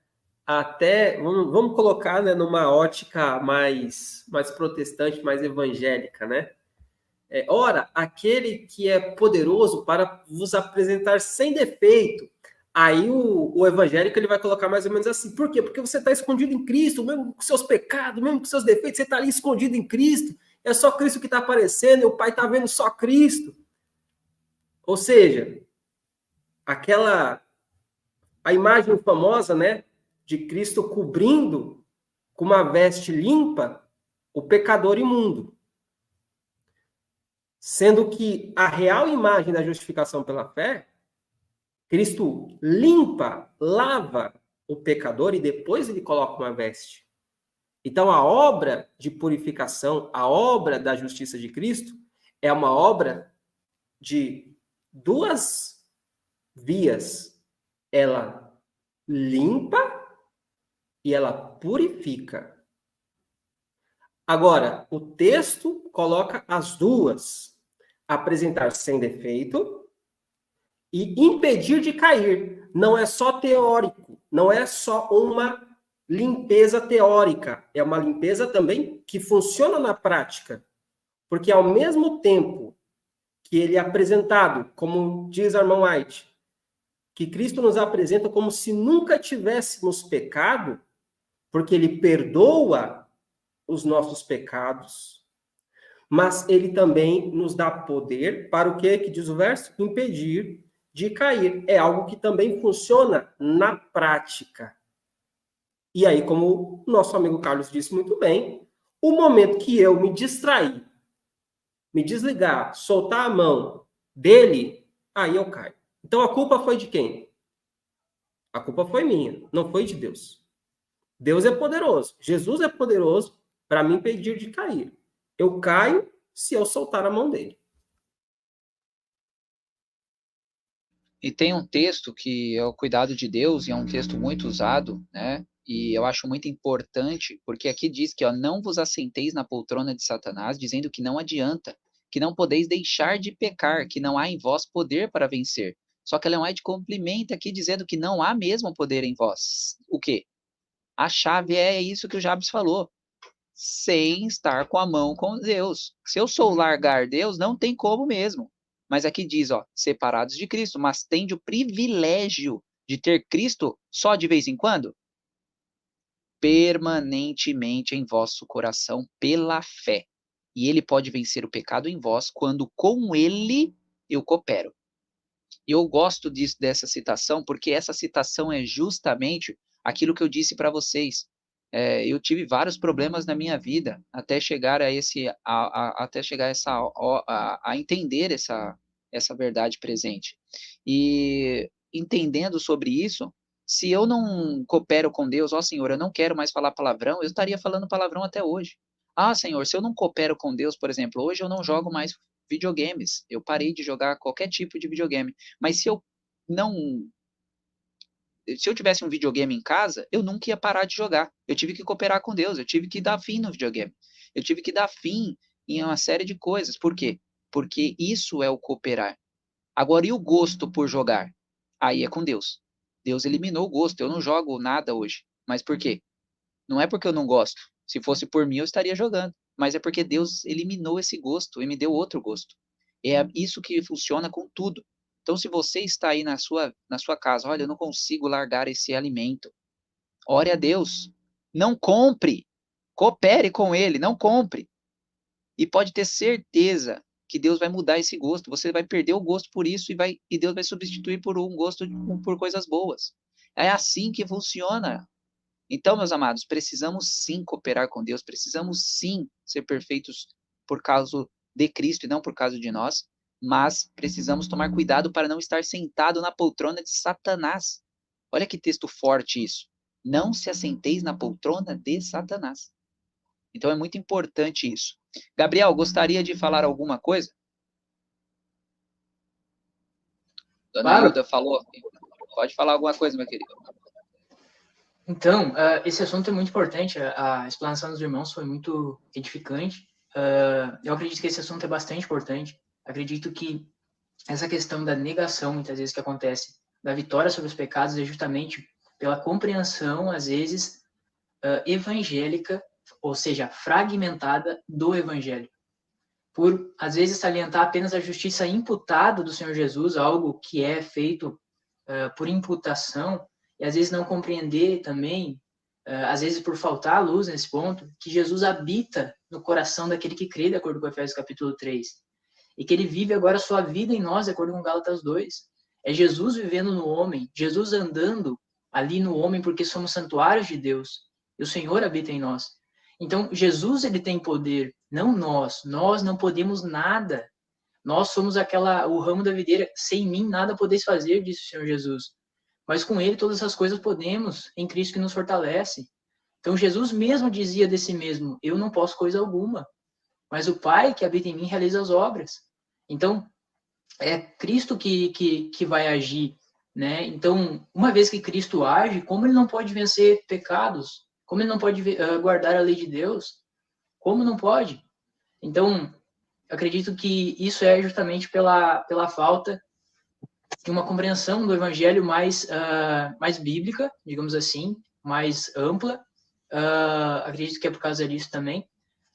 S4: até, vamos colocar, né, numa ótica mais protestante, mais evangélica, né? Ora, aquele que é poderoso para vos apresentar sem defeito. Aí o evangélico ele vai colocar mais ou menos assim. Por quê? Porque você está escondido em Cristo, mesmo com seus pecados, mesmo com seus defeitos, você está ali escondido em Cristo. É só Cristo que está aparecendo e o Pai está vendo só Cristo. Ou seja, a imagem famosa, né, de Cristo cobrindo com uma veste limpa o pecador imundo. Sendo que a real imagem da justificação pela fé, Cristo limpa, lava o pecador e depois ele coloca uma veste. Então, a obra de purificação, a obra da justiça de Cristo, é uma obra de duas vias. Ela limpa e ela purifica. Agora, o texto coloca as duas. Apresentar sem defeito e impedir de cair. Não é só teórico, não é só uma limpeza teórica, é uma limpeza também que funciona na prática. Porque ao mesmo tempo que ele é apresentado, como diz a irmã White, que Cristo nos apresenta como se nunca tivéssemos pecado, porque ele perdoa os nossos pecados, mas ele também nos dá poder para o quê? Que diz o verso? Impedir de cair. É algo que também funciona na prática. E aí, como o nosso amigo Carlos disse muito bem, o momento que eu me distrair, me desligar, soltar a mão dele, aí eu caio. Então a culpa foi de quem? A culpa foi minha, não foi de Deus. Deus é poderoso, Jesus é poderoso para me impedir de cair. Eu caio se eu soltar a mão dele.
S2: E tem um texto que é o cuidado de Deus, e é um texto muito usado, né? E eu acho muito importante, porque aqui diz que, ó, não vos assenteis na poltrona de Satanás, dizendo que não adianta, que não podeis deixar de pecar, que não há em vós poder para vencer. Só que Ellen White complementa aqui dizendo que não há mesmo poder em vós. O quê? A chave é isso que o Jabes falou. Sem estar com a mão com Deus. Se eu sou largar Deus, não tem como mesmo. Mas aqui diz, ó, separados de Cristo, mas tende o privilégio de ter Cristo só de vez em quando? Permanentemente em vosso coração pela fé. E ele pode vencer o pecado em vós quando com ele eu coopero. E eu gosto dessa citação, porque essa citação é justamente aquilo que eu disse para vocês. Eu tive vários problemas na minha vida até chegar a entender essa verdade presente. E entendendo sobre isso, se eu não coopero com Deus, ó Senhor, eu não quero mais falar palavrão, eu estaria falando palavrão até hoje. Ah, Senhor, se eu não coopero com Deus, por exemplo, hoje eu não jogo mais videogames, eu parei de jogar qualquer tipo de videogame. Mas se eu tivesse um videogame em casa, eu nunca ia parar de jogar. Eu tive que cooperar com Deus, eu tive que dar fim no videogame. Eu tive que dar fim em uma série de coisas. Por quê? Porque isso é o cooperar. Agora, e o gosto por jogar? Aí é com Deus. Deus eliminou o gosto. Eu não jogo nada hoje. Mas por quê? Não é porque eu não gosto. Se fosse por mim, eu estaria jogando. Mas é porque Deus eliminou esse gosto e me deu outro gosto. É isso que funciona com tudo. Então, se você está aí na sua casa, olha, eu não consigo largar esse alimento. Ore a Deus. Não compre. Coopere com Ele, não compre. E pode ter certeza que Deus vai mudar esse gosto. Você vai perder o gosto por isso e Deus vai substituir por um gosto por coisas boas. É assim que funciona. Então, meus amados, precisamos sim cooperar com Deus, precisamos sim ser perfeitos por causa de Cristo e não por causa de nós, mas precisamos tomar cuidado para não estar sentado na poltrona de Satanás. Olha que texto forte isso. Não se assenteis na poltrona de Satanás. Então é muito importante isso. Gabriel, gostaria de falar alguma coisa? Dona Hilda falou. Pode falar alguma coisa, meu querido.
S5: Então, esse assunto é muito importante, a explanação dos irmãos foi muito edificante. Eu acredito que esse assunto é bastante importante. Acredito que essa questão da negação, muitas vezes, que acontece, da vitória sobre os pecados, é justamente pela compreensão, às vezes, evangélica, ou seja, fragmentada do evangelho. Por, às vezes, salientar apenas a justiça imputada do Senhor Jesus, algo que é feito por imputação, e às vezes não compreender também, às vezes por faltar luz nesse ponto, que Jesus habita no coração daquele que crê, de acordo com Efésios capítulo 3, e que ele vive agora a sua vida em nós, de acordo com Gálatas 2. É Jesus vivendo no homem, Jesus andando ali no homem, porque somos santuários de Deus, e o Senhor habita em nós. Então, Jesus, ele tem poder, não nós não podemos nada. Nós somos o ramo da videira, sem mim nada podeis fazer, disse o Senhor Jesus. Mas com ele todas as coisas podemos, em Cristo que nos fortalece. Então Jesus mesmo dizia de si mesmo, eu não posso coisa alguma, mas o Pai que habita em mim realiza as obras. Então, é Cristo que vai agir, né? Então, uma vez que Cristo age, como ele não pode vencer pecados? Como ele não pode guardar a lei de Deus? Como não pode? Então, acredito que isso é justamente pela falta de uma compreensão do evangelho mais bíblica, digamos assim, mais ampla. Acredito que é por causa disso também.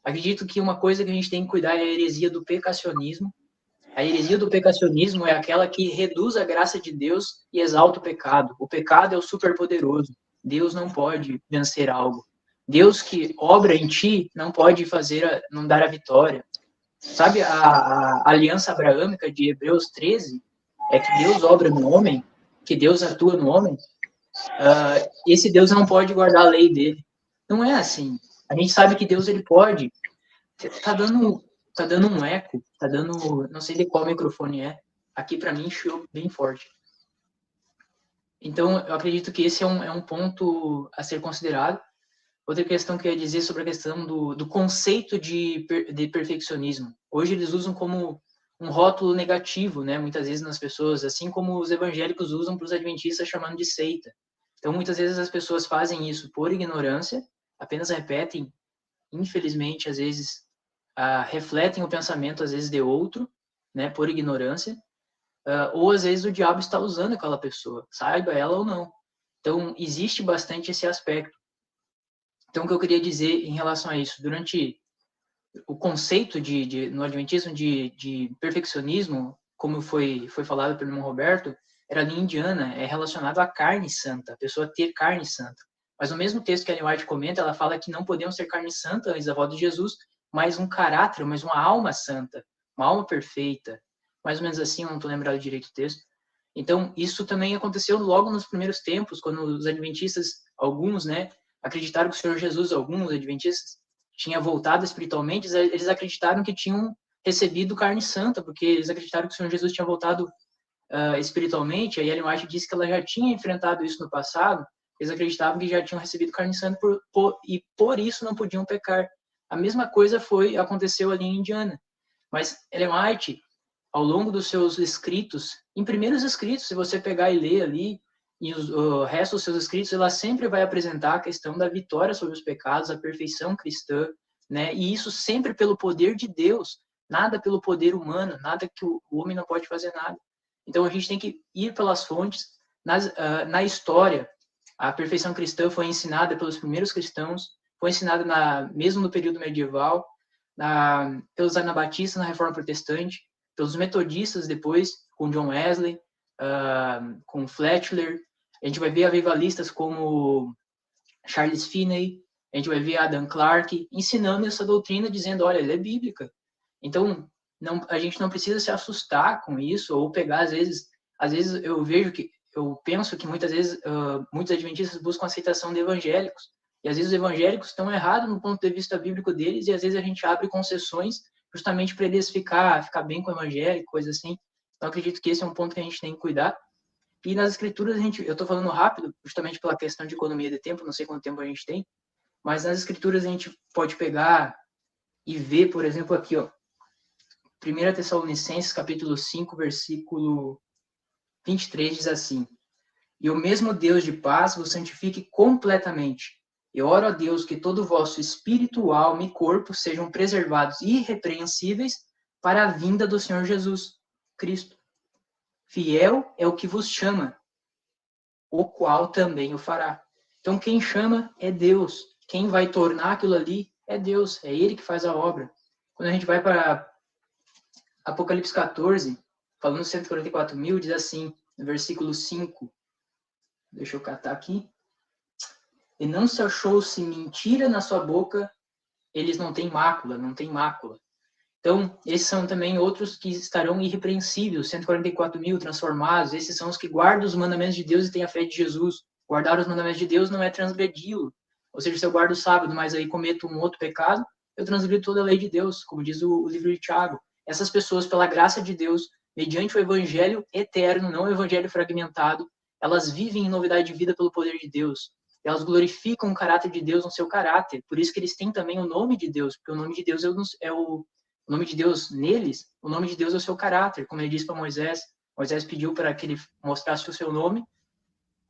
S5: Acredito que uma coisa que a gente tem que cuidar é a heresia do pecacionismo. A heresia do pecacionismo é aquela que reduz a graça de Deus e exalta o pecado. O pecado é o superpoderoso. Deus não pode vencer algo. Deus que obra em ti não pode não dar a vitória. Sabe a aliança abraâmica de Hebreus 13? É que Deus obra no homem, que Deus atua no homem. Esse Deus não pode guardar a lei dele. Não é assim. A gente sabe que Deus ele pode. Tá dando um eco, não sei de qual microfone é. Aqui para mim chiou bem forte. Então eu acredito que esse é um ponto a ser considerado. Outra questão que eu ia dizer sobre a questão do conceito de perfeccionismo. Hoje eles usam como um rótulo negativo, né? Muitas vezes nas pessoas, assim como os evangélicos usam para os adventistas chamando de seita. Então muitas vezes as pessoas fazem isso por ignorância, apenas repetem, infelizmente, às vezes refletem o pensamento, às vezes, de outro, né? Por ignorância. Ou às vezes o diabo está usando aquela pessoa, saiba ela ou não. Então existe bastante esse aspecto. Então, o que eu queria dizer em relação a isso, durante o conceito no Adventismo de perfeccionismo, como foi falado pelo irmão Roberto, era a linha indiana, é relacionado à carne santa, a pessoa ter carne santa. Mas no mesmo texto que a Ellen White comenta, ela fala que não podemos ter carne santa antes da volta de Jesus, mas um caráter, mas uma alma santa, uma alma perfeita. Mais ou menos assim, eu não estou lembrado direito do texto. Então, isso também aconteceu logo nos primeiros tempos, quando os adventistas, alguns, né, acreditaram que o Senhor Jesus, alguns adventistas, tinha voltado espiritualmente, eles acreditaram que tinham recebido carne santa, porque eles acreditaram que o Senhor Jesus tinha voltado espiritualmente. A Ellen White disse que ela já tinha enfrentado isso no passado, eles acreditavam que já tinham recebido carne santa e por isso não podiam pecar. A mesma coisa aconteceu ali em Indiana. Mas Ellen White, ao longo dos seus escritos, em primeiros escritos, se você pegar e ler ali, e o resto dos seus escritos, ela sempre vai apresentar a questão da vitória sobre os pecados, a perfeição cristã, né? E isso sempre pelo poder de Deus, nada pelo poder humano, nada que o homem não pode fazer nada. Então a gente tem que ir pelas fontes. Na história, a perfeição cristã foi ensinada pelos primeiros cristãos, foi ensinada mesmo no período medieval, pelos anabatistas na Reforma Protestante, pelos metodistas depois, com John Wesley, com Fletcher. A gente vai ver avivalistas como Charles Finney, a gente vai ver Adam Clarke ensinando essa doutrina, dizendo, olha, ela é bíblica. Então, a gente não precisa se assustar com isso, ou pegar, às vezes eu penso que muitas vezes muitos adventistas buscam a aceitação de evangélicos, e às vezes os evangélicos estão errados no ponto de vista bíblico deles, e às vezes a gente abre concessões justamente para eles ficar bem com o evangélico, coisa assim. Então, acredito que esse é um ponto que a gente tem que cuidar. E nas escrituras, eu estou falando rápido, justamente pela questão de economia de tempo, não sei quanto tempo a gente tem, mas nas escrituras a gente pode pegar e ver, por exemplo, aqui, ó, 1 Tessalonicenses, capítulo 5, versículo 23, diz assim: E o mesmo Deus de paz vos santifique completamente. E oro a Deus que todo o vosso espírito, alma e corpo sejam preservados irrepreensíveis para a vinda do Senhor Jesus Cristo. Fiel é o que vos chama, o qual também o fará. Então, quem chama é Deus. Quem vai tornar aquilo ali é Deus. É Ele que faz a obra. Quando a gente vai para Apocalipse 14, falando 144.000, diz assim, no versículo 5. Deixa eu catar aqui. E não se achou-se mentira na sua boca, eles não têm mácula, não têm mácula. Então, esses são também outros que estarão irrepreensíveis, 144.000 transformados. Esses são os que guardam os mandamentos de Deus e têm a fé de Jesus. Guardar os mandamentos de Deus não é transgredi-lo. Ou seja, se eu guardo o sábado, mas aí cometo um outro pecado, eu transgredo toda a lei de Deus, como diz o livro de Tiago. Essas pessoas, pela graça de Deus, mediante o evangelho eterno, não o evangelho fragmentado, elas vivem em novidade de vida pelo poder de Deus. Elas glorificam o caráter de Deus no seu caráter. Por isso que eles têm também o nome de Deus, porque o nome de Deus o nome de Deus neles, o nome de Deus é o seu caráter, como ele disse para Moisés. Moisés pediu para que ele mostrasse o seu nome.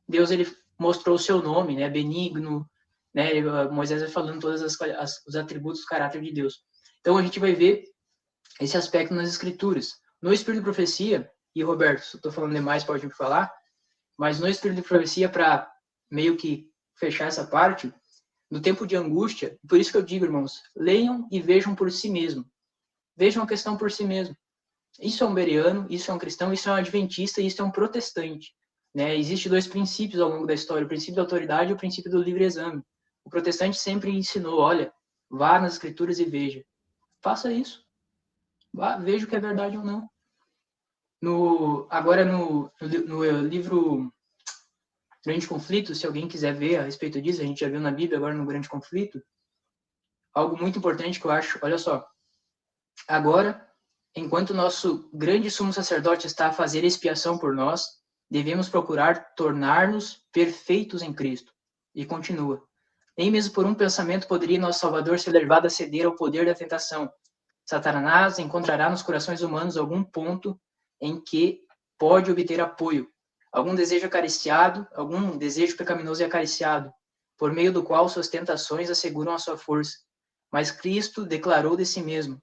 S5: Deus, ele mostrou o seu nome, né? Benigno, né? Moisés vai falando todos os atributos do caráter de Deus. Então, a gente vai ver esse aspecto nas Escrituras. No Espírito de Profecia, e Roberto, se eu estou falando demais, pode me falar, mas no Espírito de Profecia, para meio que fechar essa parte, no tempo de angústia, por isso que eu digo, irmãos, leiam e vejam por si mesmo. Vejam a questão por si mesmo. Isso é um bereano, isso é um cristão, isso é um adventista, isso é um protestante. Né? Existem 2 princípios ao longo da história, o princípio da autoridade e o princípio do livre exame. O protestante sempre ensinou, olha, vá nas escrituras e veja. Faça isso. Vá, veja o que é verdade ou não. Agora, no livro Grande Conflito, se alguém quiser ver a respeito disso, a gente já viu na Bíblia, agora no Grande Conflito, algo muito importante que eu acho, olha só, agora, enquanto o nosso grande sumo sacerdote está a fazer expiação por nós, devemos procurar tornar-nos perfeitos em Cristo. E continua. Nem mesmo por um pensamento poderia nosso Salvador ser levado a ceder ao poder da tentação. Satanás encontrará nos corações humanos algum ponto em que pode obter apoio, algum desejo acariciado, algum desejo pecaminoso e acariciado, por meio do qual suas tentações asseguram a sua força. Mas Cristo declarou de si mesmo: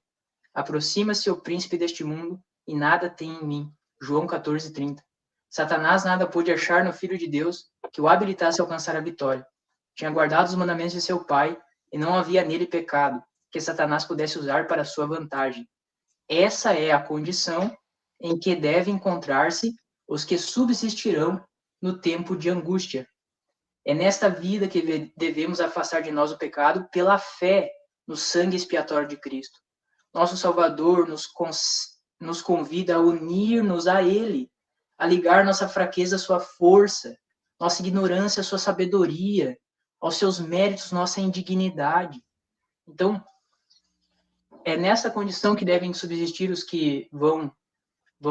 S5: aproxima-se o príncipe deste mundo e nada tem em mim. João 14:30. Satanás nada pôde achar no Filho de Deus que o habilitasse a alcançar a vitória. Tinha guardado os mandamentos de seu pai e não havia nele pecado que Satanás pudesse usar para sua vantagem. Essa é a condição em que devem encontrar-se os que subsistirão no tempo de angústia. É nesta vida que devemos afastar de nós o pecado pela fé no sangue expiatório de Cristo. Nosso Salvador nos convida a unir-nos a Ele, a ligar nossa fraqueza à sua força, nossa ignorância à sua sabedoria, aos seus méritos, nossa indignidade. Então, é nessa condição que devem subsistir os que vão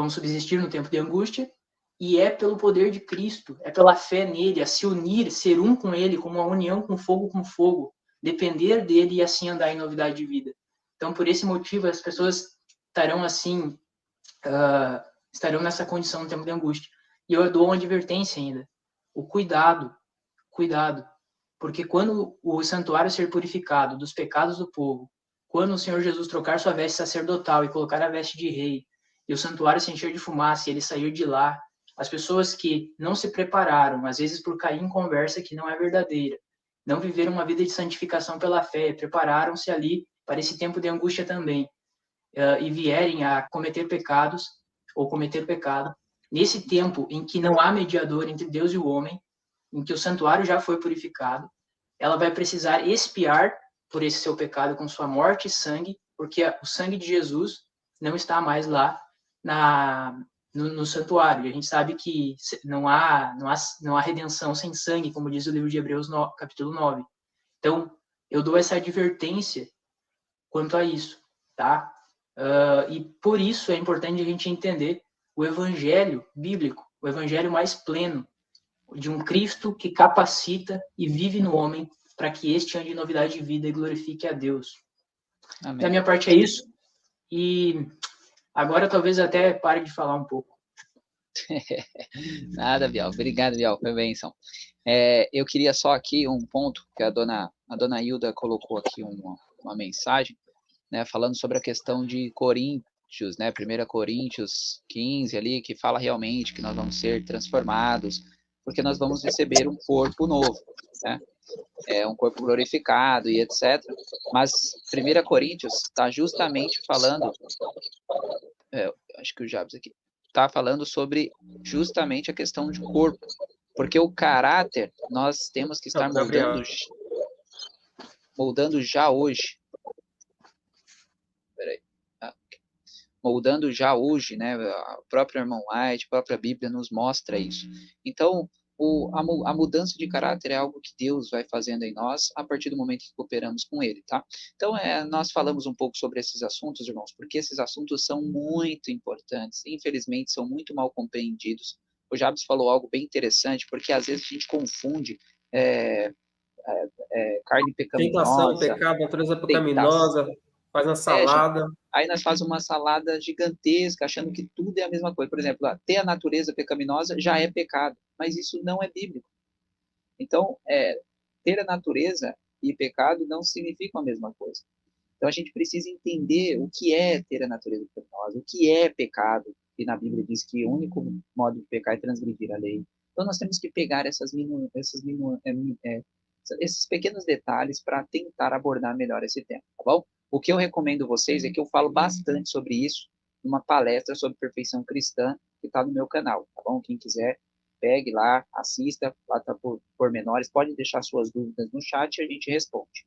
S5: subsistir no tempo de angústia, e é pelo poder de Cristo, é pela fé nele, a se unir, ser um com ele, como uma união com fogo, depender dele e assim andar em novidade de vida. Então, por esse motivo, as pessoas estarão assim, estarão nessa condição no tempo de angústia. E eu dou uma advertência ainda, o cuidado, porque quando o santuário ser purificado dos pecados do povo, quando o Senhor Jesus trocar sua veste sacerdotal e colocar a veste de rei, e o santuário se encher de fumaça e ele sair de lá, as pessoas que não se prepararam, às vezes por cair em conversa que não é verdadeira, não viveram uma vida de santificação pela fé, prepararam-se ali para esse tempo de angústia também, e vierem a cometer pecados, ou cometer pecado, nesse tempo em que não há mediador entre Deus e o homem, em que o santuário já foi purificado, ela vai precisar expiar por esse seu pecado com sua morte e sangue, porque o sangue de Jesus não está mais lá no santuário. E a gente sabe que não há redenção sem sangue, como diz o livro de Hebreus, capítulo 9. Então, eu dou essa advertência quanto a isso, tá? E por isso é importante a gente entender o evangelho bíblico, o evangelho mais pleno, de um Cristo que capacita e vive no homem para que este ande em novidade de vida e glorifique a Deus. Amém. Da minha parte é isso. E agora talvez até pare de falar um pouco.
S2: Nada, Biel. Obrigado, Biel. Foi bênção. Eu queria só aqui um ponto que a dona Hilda colocou aqui uma mensagem, né, falando sobre a questão de Coríntios, né, 1 Coríntios 15 ali, que fala realmente que nós vamos ser transformados, porque nós vamos receber um corpo novo, né? Um corpo glorificado e etc. Mas 1 Coríntios está justamente falando, acho que o Jabs aqui, está falando sobre justamente a questão de corpo, porque o caráter nós temos que estar moldando já hoje. Moldando já hoje, né? O próprio irmão White, a própria Bíblia nos mostra isso. Então, a mudança de caráter é algo que Deus vai fazendo em nós a partir do momento que cooperamos com Ele, tá? Então, nós falamos um pouco sobre esses assuntos, irmãos, porque esses assuntos são muito importantes. Infelizmente, são muito mal compreendidos. O Jabes falou algo bem interessante, porque às vezes a gente confunde carne pecaminosa.
S4: Tentação, pecado, natureza pecaminosa, faz uma salada.
S2: Aí nós fazemos uma salada gigantesca, achando que tudo é a mesma coisa. Por exemplo, ter a natureza pecaminosa já é pecado, mas isso não é bíblico. Então, ter a natureza e pecado não significam a mesma coisa. Então, a gente precisa entender o que é ter a natureza pecaminosa, o que é pecado, e na Bíblia diz que o único modo de pecar é transgredir a lei. Então, nós temos que pegar esses pequenos detalhes para tentar abordar melhor esse tema, tá bom? O que eu recomendo vocês é que eu falo bastante sobre isso numa palestra sobre perfeição cristã que está no meu canal, tá bom? Quem quiser, pegue lá, assista, lá tá por menores, pode deixar suas dúvidas no chat e a gente responde.